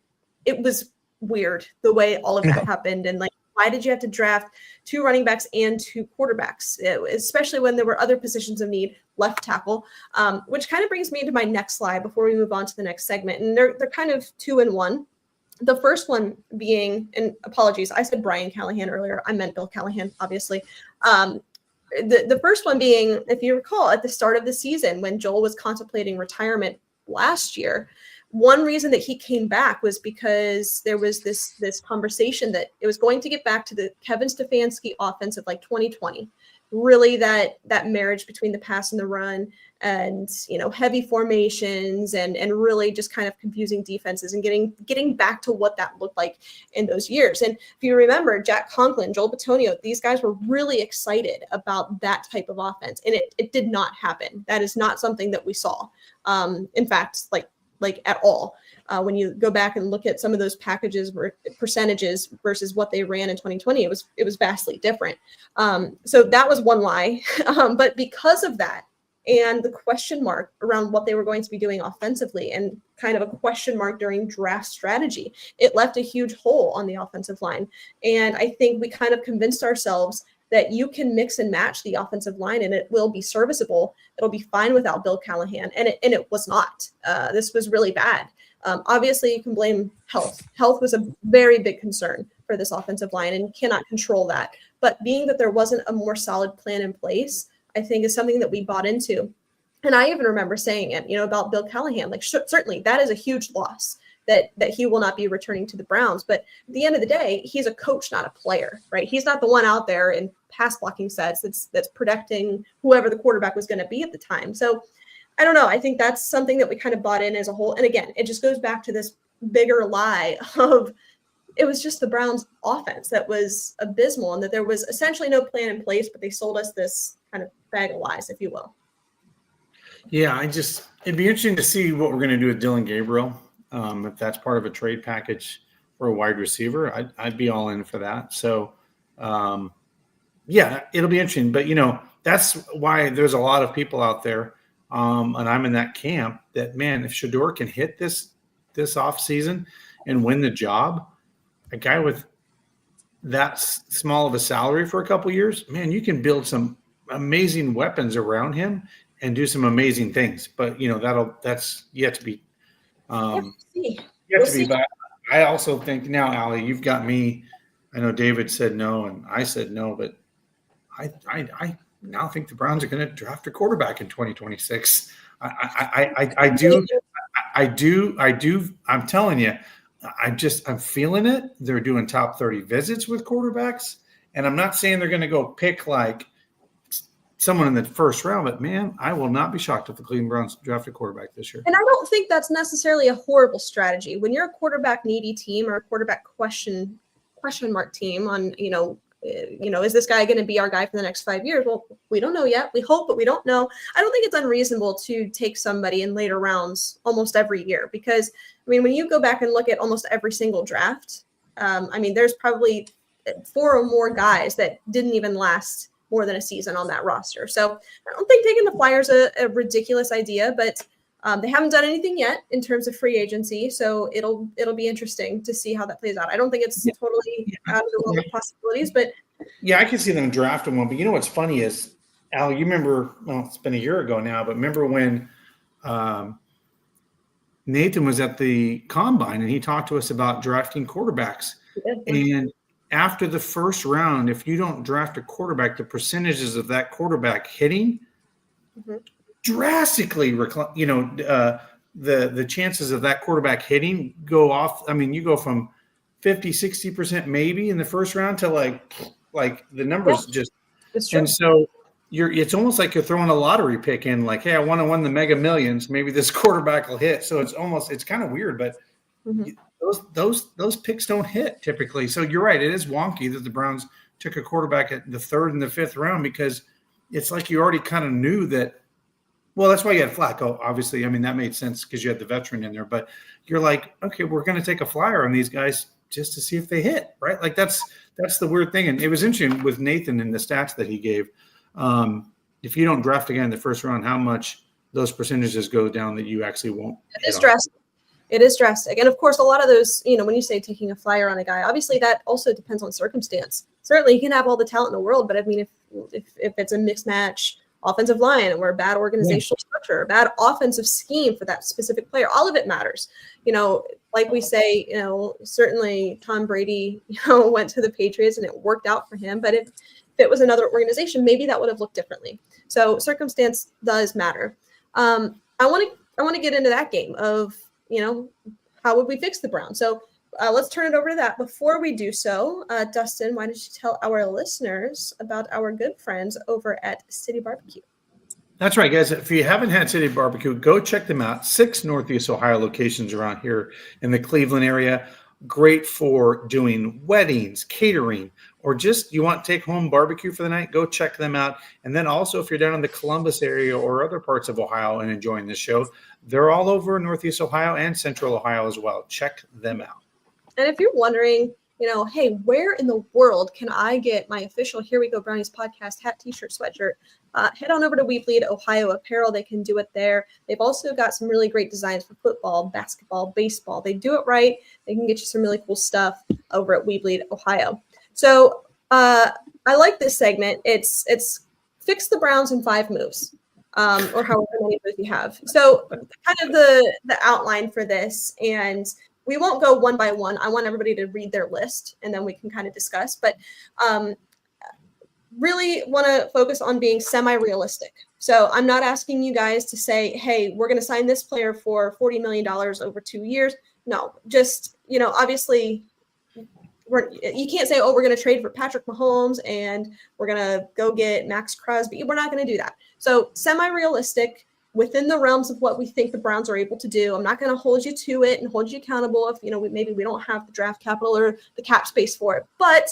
was weird the way all of that happened. And like, why did you have to draft 2 running backs and 2 quarterbacks, especially when there were other positions of need, left tackle, which kind of brings me to my next slide before we move on to the next segment. And they're kind of 2 in 1. The first one being, and apologies, I said Brian Callahan earlier. I meant Bill Callahan, obviously. The first one being, if you recall, at the start of the season when Joel was contemplating retirement last year, one reason that he came back was because there was this conversation that it was going to get back to the Kevin Stefanski offense of like 2020, really that marriage between the pass and the run, and heavy formations and really just kind of confusing defenses, and getting back to what that looked like in those years. And if you remember, Jack Conklin, Joel Bitonio, these guys were really excited about that type of offense, and it did not happen. That is not something that we saw. In fact, like at all. When you go back and look at some of those percentages versus what they ran in 2020, it was vastly different. So that was one lie. But because of that, and the question mark around what they were going to be doing offensively, and kind of a question mark during draft strategy, it left a huge hole on the offensive line. And I think we kind of convinced ourselves that you can mix and match the offensive line and it will be serviceable. It'll be fine without Bill Callahan. And it was not. This was really bad. Obviously, you can blame health. Health was a very big concern for this offensive line, and you cannot control that. But being that there wasn't a more solid plan in place, I think is something that we bought into. And I even remember saying it, about Bill Callahan, like certainly that is a huge loss that he will not be returning to the Browns. But at the end of the day, he's a coach, not a player, right? He's not the one out there in pass blocking sets that's protecting whoever the quarterback was going to be at the time. So I don't know. I think that's something that we kind of bought in as a whole. And again, it just goes back to this bigger lie of it was just the Browns offense that was abysmal and that there was essentially no plan in place, but they sold us this kind of bag of lies, if you will. Yeah, it'd be interesting to see what we're going to do with Dylan Gabriel. If that's part of a trade package for a wide receiver, I'd be all in for that. So, yeah, it'll be interesting. But, that's why there's a lot of people out there, and I'm in that camp that, man, if Shador can hit this offseason and win the job, a guy with that small of a salary for a couple years, man, you can build some amazing weapons around him and do some amazing things. But that's yet to be But I also think now, Allie, you've got me. I know David said no and I said no, but I now think the Browns are going to draft a quarterback in 2026. I do. I'm telling you, I'm feeling it. They're doing top 30 visits with quarterbacks. And I'm not saying they're going to go pick like someone in the first round, but man, I will not be shocked if the Cleveland Browns draft a quarterback this year. And I don't think that's necessarily a horrible strategy. When you're a quarterback needy team or a quarterback question mark team on, is this guy going to be our guy for the next 5 years? Well, we don't know yet. We hope, but we don't know. I don't think it's unreasonable to take somebody in later rounds almost every year because, when you go back and look at almost every single draft, there's probably 4 or more guys that didn't even last more than a season on that roster. So I don't think taking the Flyers a ridiculous idea, but they haven't done anything yet in terms of free agency. So it'll be interesting to see how that plays out. I don't think it's totally out of the realm of possibilities, but yeah, I can see them drafting one. But you know what's funny is, Al, you remember? Well, it's been a year ago now, but remember when Nathan was at the combine and he talked to us about drafting quarterbacks, and after the first round, if you don't draft a quarterback, the percentages of that quarterback hitting drastically, the chances of that quarterback hitting go off. You go from 50-60% maybe in the first round to like the numbers just. It's true. And so it's almost like you're throwing a lottery pick in, like, hey, I want to win the Mega Millions. Maybe this quarterback will hit. So it's kind of weird, but those picks don't hit typically. So you're right. It is wonky that the Browns took a quarterback at the 3rd and the 5th round because it's like you already kind of knew that. Well, that's why you had Flacco, obviously. That made sense because you had the veteran in there. But you're like, okay, we're going to take a flyer on these guys just to see if they hit, right? Like that's the weird thing. And it was interesting with Nathan and the stats that he gave. If you don't draft again in the first round, how much those percentages go down that you actually won't. It is drastic. And of course, a lot of those, when you say taking a flyer on a guy, obviously that also depends on circumstance. Certainly you can have all the talent in the world, but if it's a mixed match offensive line or a bad organizational structure, a bad offensive scheme for that specific player, all of it matters. Like we say, certainly Tom Brady, went to the Patriots and it worked out for him. But if it was another organization, maybe that would have looked differently. So circumstance does matter. I want to get into that game of, how would we fix the Browns? So let's turn it over to that. Before we do so, Dustin, why don't you tell our listeners about our good friends over at City Barbecue? That's right, guys. If you haven't had City Barbecue, go check them out. 6 Northeast Ohio locations around here in the Cleveland area. Great for doing weddings, catering, or just you want to take home barbecue for the night, go check them out. And then also if you're down in the Columbus area or other parts of Ohio and enjoying this show, they're all over Northeast Ohio and Central Ohio as well. Check them out. And if you're wondering, hey, where in the world can I get my official Here We Go Brownies podcast hat, t-shirt, sweatshirt? Head on over to We Bleed Ohio Apparel. They can do it there. They've also got some really great designs for football, basketball, baseball. They do it right. They can get you some really cool stuff over at We Bleed Ohio. So I like this segment. It's fix the Browns in 5 moves, or however many moves you have. So kind of the outline for this, and we won't go one by one. I want everybody to read their list, and then we can kind of discuss. But really want to focus on being semi-realistic. So I'm not asking you guys to say, hey, we're going to sign this player for $40 million over 2 years. No, just, obviously you can't say, oh, we're going to trade for Patrick Mahomes and we're going to go get Max Crosby. We're not going to do that. So semi-realistic, within the realms of what we think the Browns are able to do. I'm not going to hold you to it and hold you accountable if, maybe we don't have the draft capital or the cap space for it. But,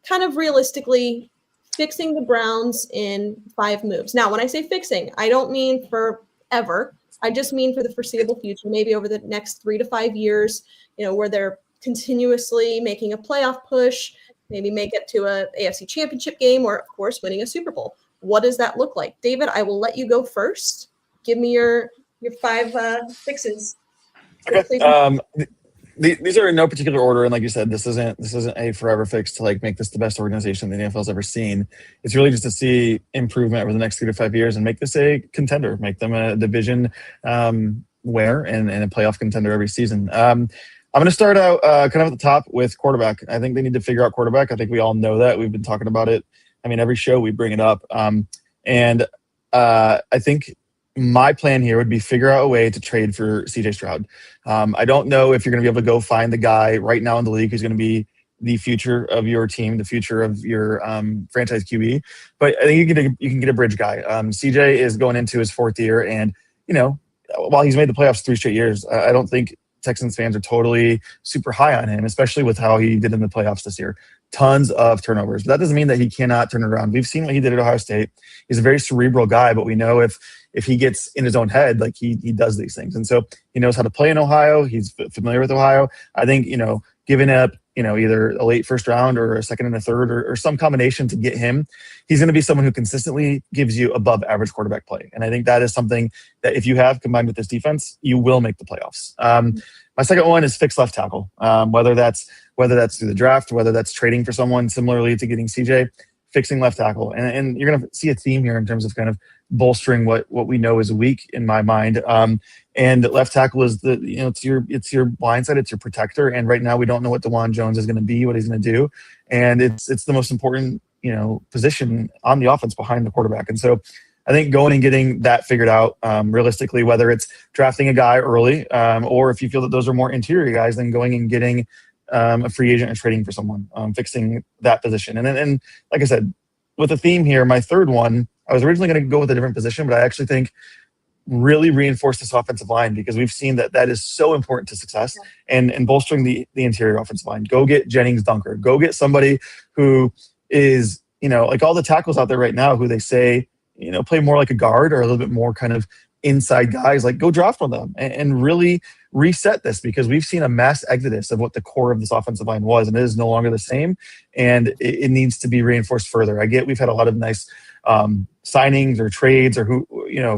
kind of realistically, fixing the Browns in 5 moves. Now, when I say fixing, I don't mean forever. I just mean for the foreseeable future, maybe over the next 3 to 5 years, where they're continuously making a playoff push, maybe make it to a AFC championship game, or of course winning a Super Bowl. What does that look like? David, I will let you go first. Give me your 5 fixes. Okay. These are in no particular order, and like you said, this isn't a forever fix to like make this the best organization the NFL's ever seen. It's really just to see improvement over the next 3 to 5 years and make this a contender, make them a division winner and a playoff contender every season. I'm going to start out kind of at the top with quarterback. I think they need to figure out quarterback. I think we all know that. We've been talking about it. I mean, every show we bring it up, and I think my plan here would be figure out a way to trade for CJ Stroud. I don't know if you're going to be able to go find the guy right now in the league who's going to be the future of your team, the future of your franchise QB. But I think you can get a bridge guy. CJ is going into his 4th year, and while he's made the playoffs 3 straight years, I don't think Texans fans are totally super high on him, especially with how he did in the playoffs this year. Tons of turnovers. But that doesn't mean that he cannot turn it around. We've seen what he did at Ohio State. He's a very cerebral guy, but we know if he gets in his own head, like he does these things. And so he knows how to play in Ohio. He's familiar with Ohio. I think, giving up, either a late 1st round or a 2nd and a 3rd or some combination to get him, he's going to be someone who consistently gives you above average quarterback play. And I think that is something that if you have combined with this defense, you will make the playoffs. My second one is fix left tackle, whether that's through the draft, whether that's trading for someone similarly to getting CJ, fixing left tackle. And you're going to see a theme here in terms of kind of bolstering what we know is weak in my mind. And left tackle is it's your blind side, it's your protector. And right now we don't know what DeJuan Jones is going to be, what he's going to do. And it's the most important, position on the offense behind the quarterback. And so I think going and getting that figured out realistically, whether it's drafting a guy early or if you feel that those are more interior guys, then going and getting a free agent and trading for someone, fixing that position. And like I said, with a theme here, my third one, I was originally going to go with a different position, but I actually think really reinforce this offensive line because we've seen that is so important to success and bolstering the interior offensive line. Go get Jennings Dunker. Go get somebody who is, like all the tackles out there right now who they say, play more like a guard or a little bit more kind of inside guys, like go draft one of them and really reset this because we've seen a mass exodus of what the core of this offensive line was, and it is no longer the same, and it needs to be reinforced further. I get we've had a lot of nice signings or trades or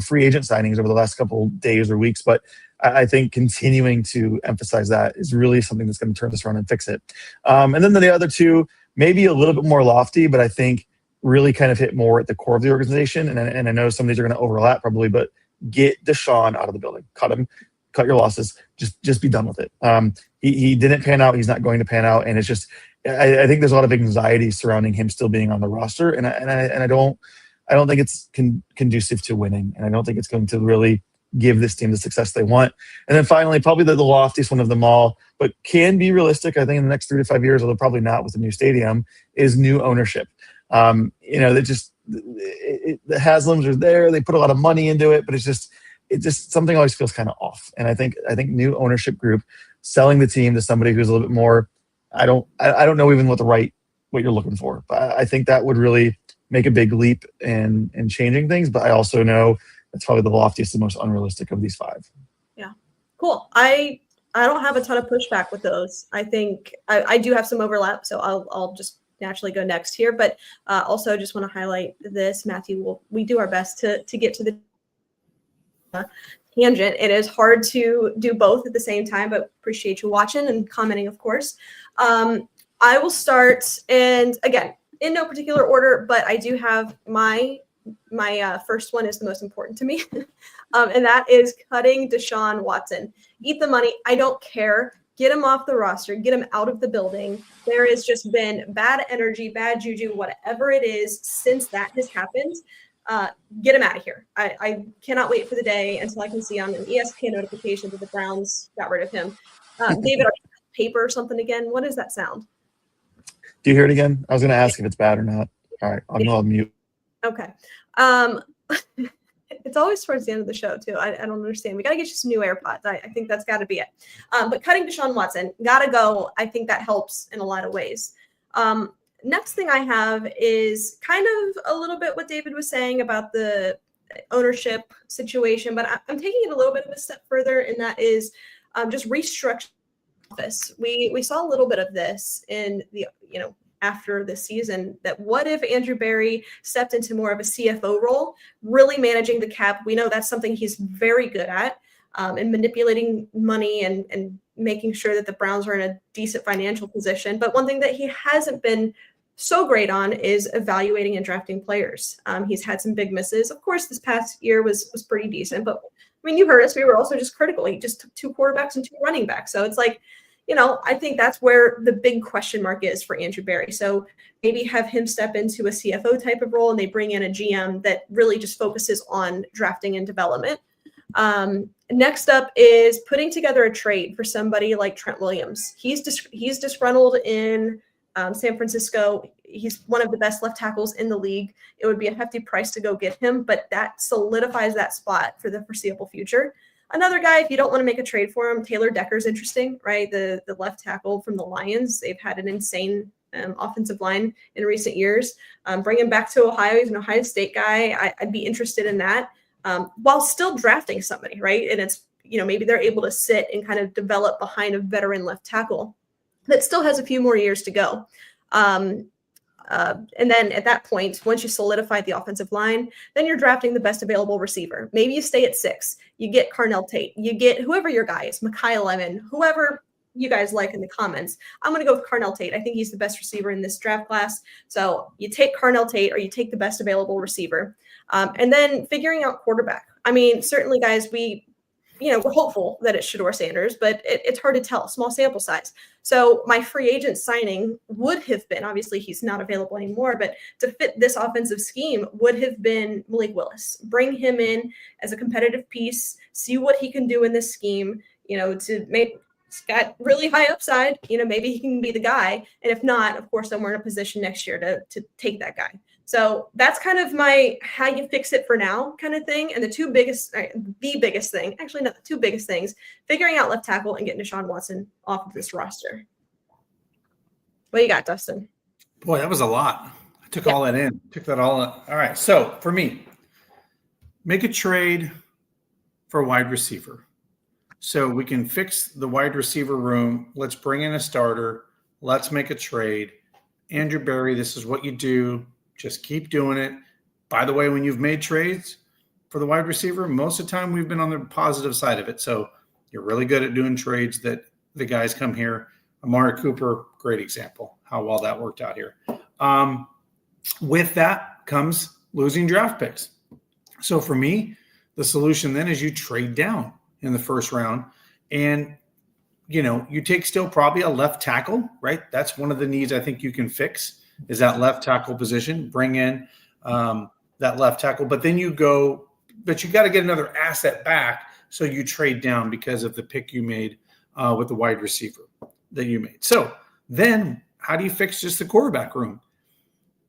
free agent signings over the last couple days or weeks, but I think continuing to emphasize that is really something that's going to turn this around and fix it. And then the other two, maybe a little bit more lofty, but I think really kind of hit more at the core of the organization. And I know some of these are going to overlap probably, but get Deshaun out of the building. Cut him. Cut your losses. Just be done with it. He didn't pan out. He's not going to pan out. And it's just, I think there's a lot of anxiety surrounding him still being on the roster. And I don't think it's conducive to winning. And I don't think it's going to really give this team the success they want. And then finally, probably the loftiest one of them all, but can be realistic, I think, in the next 3 to 5 years, although probably not with the new stadium, is new ownership. The Haslams are there. They put a lot of money into it, but it's just something always feels kind of off. And I think new ownership group selling the team to somebody who's a little bit more, I don't know even what you're looking for, but I think that would really make a big leap in changing things. But I also know that's probably the loftiest and most unrealistic of these 5. Yeah, cool. I don't have a ton of pushback with those. I think I do have some overlap, so I'll just naturally go next here. But also just want to highlight this, Matthew. We do our best to get to the tangent. It is hard to do both at the same time, but appreciate you watching and commenting, of course. I will start, and again, in no particular order, but I do have my first one is the most important to me, and that is cutting Deshaun Watson. Eat the money. I don't care. Get him off the roster. Get him out of the building. There has just been bad energy, bad juju, whatever it is since that has happened. Get him out of here. I cannot wait for the day until I can see on an ESPN notification that the Browns got rid of him. David, are you paper or something again? What does that sound? Do you hear it again? I was going to ask if it's bad or not. All right, I'll mute. Okay. It's always towards the end of the show too. I don't understand. We got to get you some new AirPods. I think that's got to be it. But cutting Deshaun Watson, got to go. I think that helps in a lot of ways. Next thing I have is kind of a little bit what David was saying about the ownership situation, but I'm taking it a little bit of a step further, and that is just restructuring office. We saw a little bit of this in the, after the season, that what if Andrew Berry stepped into more of a CFO role, really managing the cap? We know that's something he's very good at, and manipulating money and making sure that the Browns are in a decent financial position. But one thing that he hasn't been so great on is evaluating and drafting players. He's had some big misses. Of course, this past year was pretty decent, but I mean, you heard us. We were also just critical. He just took 2 quarterbacks and 2 running backs. So it's like, I think that's where the big question mark is for Andrew Berry. So maybe have him step into a CFO type of role, and they bring in a GM that really just focuses on drafting and development. Next up is putting together a trade for somebody like Trent Williams. He's disgruntled in San Francisco. He's one of the best left tackles in the league. It would be a hefty price to go get him, but that solidifies that spot for the foreseeable future. Another guy, if you don't want to make a trade for him, Taylor Decker's interesting, right? The left tackle from the Lions. They've had an insane offensive line in recent years. Bring him back to Ohio. He's an Ohio State guy. I'd be interested in that, while still drafting somebody, right? And it's, maybe they're able to sit and kind of develop behind a veteran left tackle that still has a few more years to go. And then at that point, once you solidify the offensive line, then you're drafting the best available receiver. Maybe you stay at 6. You get Carnell Tate. You get whoever your guy is, Mekhi Lemon, whoever you guys like in the comments. I'm going to go with Carnell Tate. I think he's the best receiver in this draft class. So you take Carnell Tate, or you take the best available receiver. And then figuring out quarterback. I mean, certainly, guys, we're hopeful that it's Shedeur Sanders, but it's hard to tell, small sample size. So my free agent signing would have been, obviously he's not available anymore, but to fit this offensive scheme would have been Malik Willis. Bring him in as a competitive piece, see what he can do in this scheme, to make, he's got really high upside, maybe he can be the guy. And if not, of course, then we're in a position next year to take that guy. So that's kind of my how you fix it for now kind of thing. And the two biggest things, figuring out left tackle and getting Deshaun Watson off of this roster. What do you got, Dustin? Boy, that was a lot. I took all that in. Took that all in. All right. So for me, make a trade for a wide receiver. So we can fix the wide receiver room. Let's bring in a starter. Let's make a trade. Andrew Berry, this is what you do. Just keep doing it. By the way, when you've made trades for the wide receiver, most of the time we've been on the positive side of it. So you're really good at doing trades that the guys come here. Amari Cooper, great example, how well that worked out here. With that comes losing draft picks. So for me, the solution then is you trade down in the first round, and you take still probably a left tackle, right? That's one of the needs I think you can fix, is that left tackle position. Bring in that left tackle, but then you got to get another asset back, so you trade down because of the pick you made with the wide receiver that you made. So then how do you fix just the quarterback room?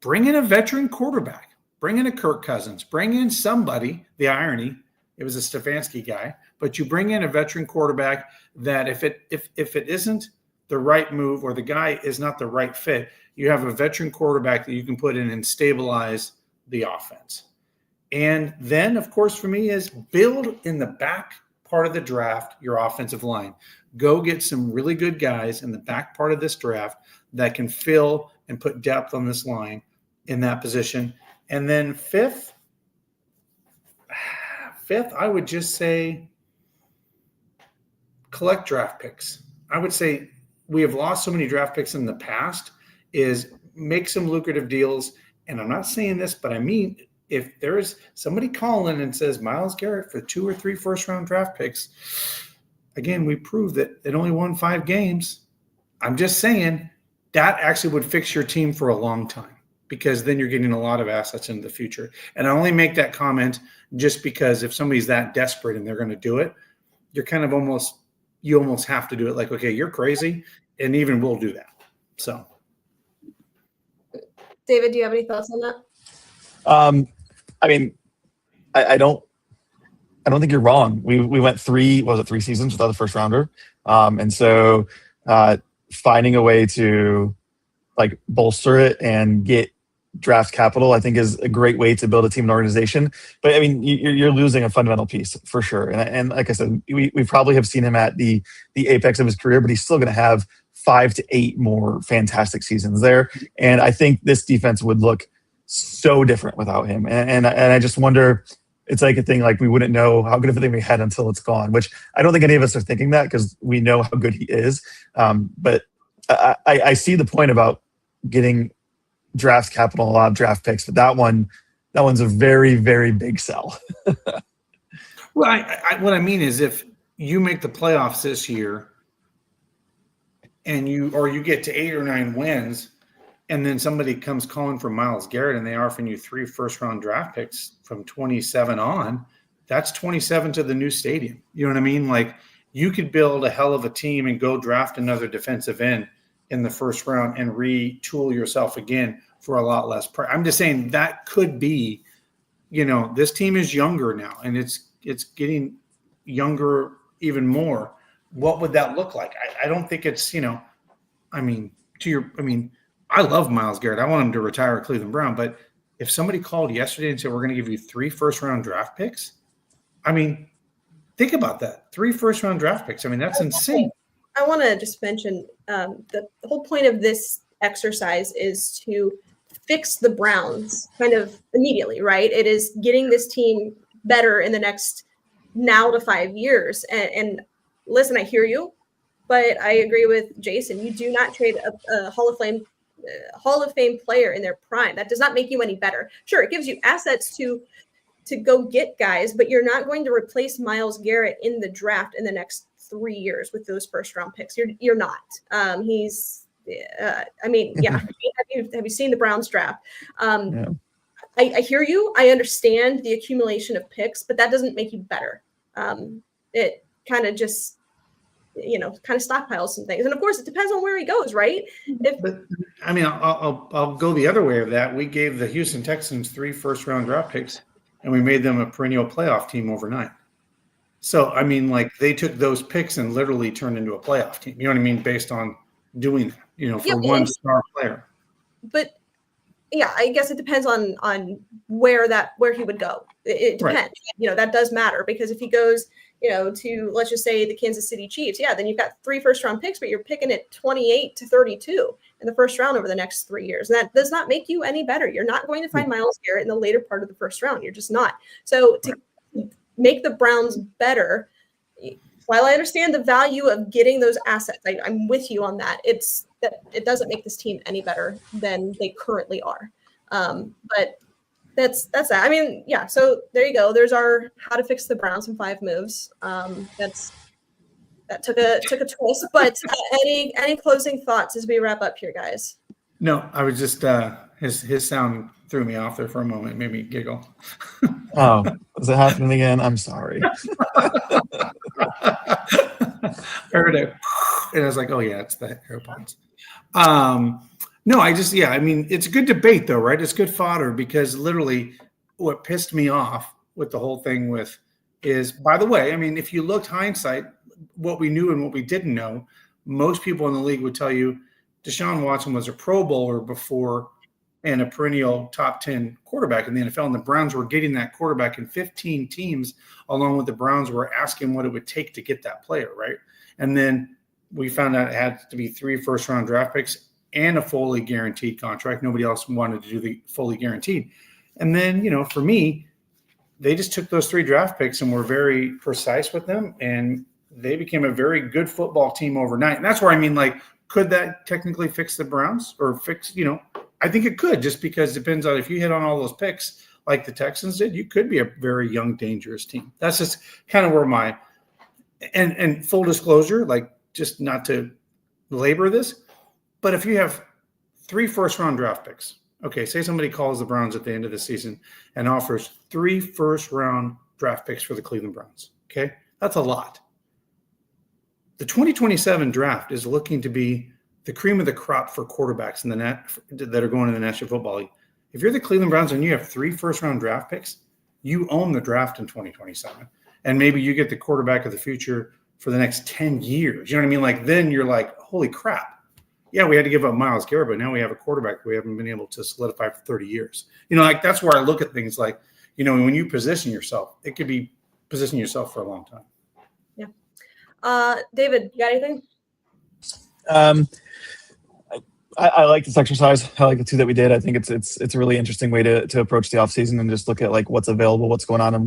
Bring in a veteran quarterback. Bring in a Kirk Cousins. Bring in somebody. The irony, it was a Stefanski guy, but you bring in a veteran quarterback that if it isn't the right move, or the guy is not the right fit, you have a veteran quarterback that you can put in and stabilize the offense. And then, of course, for me, is build in the back part of the draft your offensive line. Go get some really good guys in the back part of this draft that can fill and put depth on this line in that position. And then fifth, I would just say collect draft picks. I would say we have lost so many draft picks in the past, is make some lucrative deals. And I'm not saying this, but I mean, if there is somebody calling and says Myles Garrett for 2 or 3 first-round draft picks, again, we proved that it only won 5 games. I'm just saying that actually would fix your team for a long time, because then you're getting a lot of assets into the future. And I only make that comment just because if somebody's that desperate and they're going to do it, you're kind of you almost have to do it. Like, okay, you're crazy, and even we'll do that. So, David, do you have any thoughts on that? I mean, I don't I don't think you're wrong. We went three seasons without a first rounder, and so finding a way to like bolster it and get draft capital, I think, is a great way to build a team and organization. But I mean, you're losing a fundamental piece for sure. And like I said, we probably have seen him at the apex of his career, but he's still going to have 5 to 8 more fantastic seasons there. And I think this defense would look so different without him. And I just wonder, it's like a thing like we wouldn't know how good of a thing we had until it's gone, which I don't think any of us are thinking that because we know how good he is. But I see the point about getting draft capital, a lot of draft picks, but that one's a very, very big sell. Well, what I mean is if you make the playoffs this year and you get to 8 or 9 wins, and then somebody comes calling for Myles Garrett and they offering you 3 first-round draft picks from 27 on, that's 27 to the new stadium. You know what I mean? Like, you could build a hell of a team and go draft another defensive end in the first round and retool yourself again for a lot less price. I'm just saying that could be, this team is younger now and it's getting younger even more. What would that look like? I don't think it's, I love Myles Garrett. I want him to retire at Cleveland Brown. But if somebody called yesterday and said, we're going to give you 3 first-round draft picks, think about that. 3 first-round draft picks. That's insane. I want to just mention the whole point of this exercise is to fix the Browns kind of immediately, right? It is getting this team better in the next now to 5 years. And listen, I hear you, but I agree with Jason. You do not trade a Hall of Fame player in their prime. That does not make you any better. Sure, it gives you assets to go get guys, but you're not going to replace Myles Garrett in the draft in the next 3 years with those first round picks. You're not. Have you seen the Browns draft? Yeah. I hear you. I understand the accumulation of picks, but that doesn't make you better. It kind of just stockpiles some things. And of course, it depends on where he goes, right? I'll go the other way of that. We gave the Houston Texans 3 first-round draft picks, and we made them a perennial playoff team overnight. So, they took those picks and literally turned into a playoff team. You know what I mean? Based on doing that, for one star player. But yeah, I guess it depends on where he would go. It depends. Right. That does matter because if he goes, to, let's just say, the Kansas City Chiefs, then you've got 3 first-round picks, but you're picking at 28 to 32 in the first round over the next 3 years. And that does not make you any better. You're not going to find Myles Garrett in the later part of the first round. You're just not. So to make the Browns better, while I understand the value of getting those assets, I'm with you on that. It doesn't make this team any better than they currently are. But that's that. So there you go. There's our how to fix the Browns in 5 moves. That took a twist. But any closing thoughts as we wrap up here, guys? No, I was just his sound threw me off there for a moment, made me giggle. Oh, is it happening again? I'm sorry. I heard it, and I was like, "Oh yeah, it's the AirPods." No, it's a good debate though, right? It's good fodder because literally, what pissed me off with the whole thing is, by the way, if you looked hindsight, what we knew and what we didn't know, most people in the league would tell you Deshaun Watson was a Pro Bowler before and a perennial top 10 quarterback in the NFL. And the Browns were getting that quarterback in 15 teams, along with the Browns were asking what it would take to get that player, right? And then we found out it had to be 3 first-round draft picks and a fully guaranteed contract. Nobody else wanted to do the fully guaranteed. And then, for me, they just took those 3 draft picks and were very precise with them. And they became a very good football team overnight. And that's where could that technically fix the Browns or fix, I think it could, just because it depends on if you hit on all those picks like the Texans did, you could be a very young, dangerous team. That's just kind of where and full disclosure, just not to labor this, but if you have 3 first-round draft picks, okay, say somebody calls the Browns at the end of the season and offers 3 first-round draft picks for the Cleveland Browns, okay? That's a lot. The 2027 draft is looking to be the cream of the crop for quarterbacks in that are going to the National Football League. If you're the Cleveland Browns and you have 3 first-round draft picks, you own the draft in 2027. and maybe you get the quarterback of the future for the next 10 years. You know what I mean? Like, then you're like, holy crap. Yeah, we had to give up Myles Garrett, but now we have a quarterback we haven't been able to solidify for 30 years. You know, like, that's where I look at things like, you know, when you position yourself, it could be positioning yourself for a long time. Yeah. David, you got anything? I like this exercise. I like the two that we did. I think it's a really interesting way to approach the offseason and just look at like what's available, what's going on, and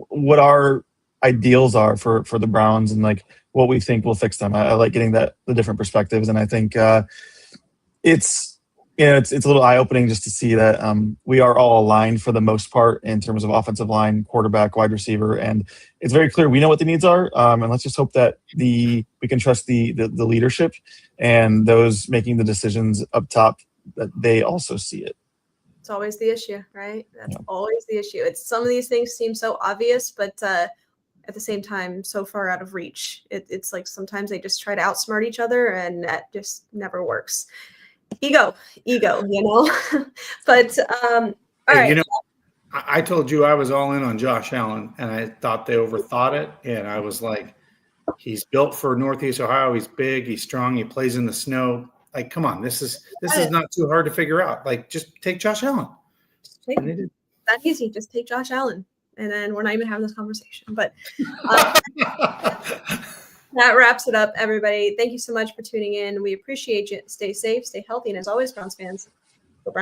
what our ideals are for the Browns and like what we think will fix them. I like getting the different perspectives, and I think it's a little eye opening just to see that we are all aligned for the most part in terms of offensive line, quarterback, wide receiver, and it's very clear we know what the needs are. And let's just hope that we can trust the leadership and those making the decisions up top, that they also see it. It's always the issue, right? That's always the issue. It's some of these things seem so obvious, but at the same time, so far out of reach. It's like sometimes they just try to outsmart each other, and that just never works. Ego, you know. But all right. You know, I told you I was all in on Josh Allen, and I thought they overthought it. And I was like, he's built for Northeast Ohio. He's big. He's strong. He plays in the snow. Like, come on, this is not too hard to figure out. Like, just take Josh Allen. That easy. Just take Josh Allen, and then we're not even having this conversation. But that wraps it up, everybody. Thank you so much for tuning in. We appreciate you. Stay safe, stay healthy, and as always, Browns fans, go Browns.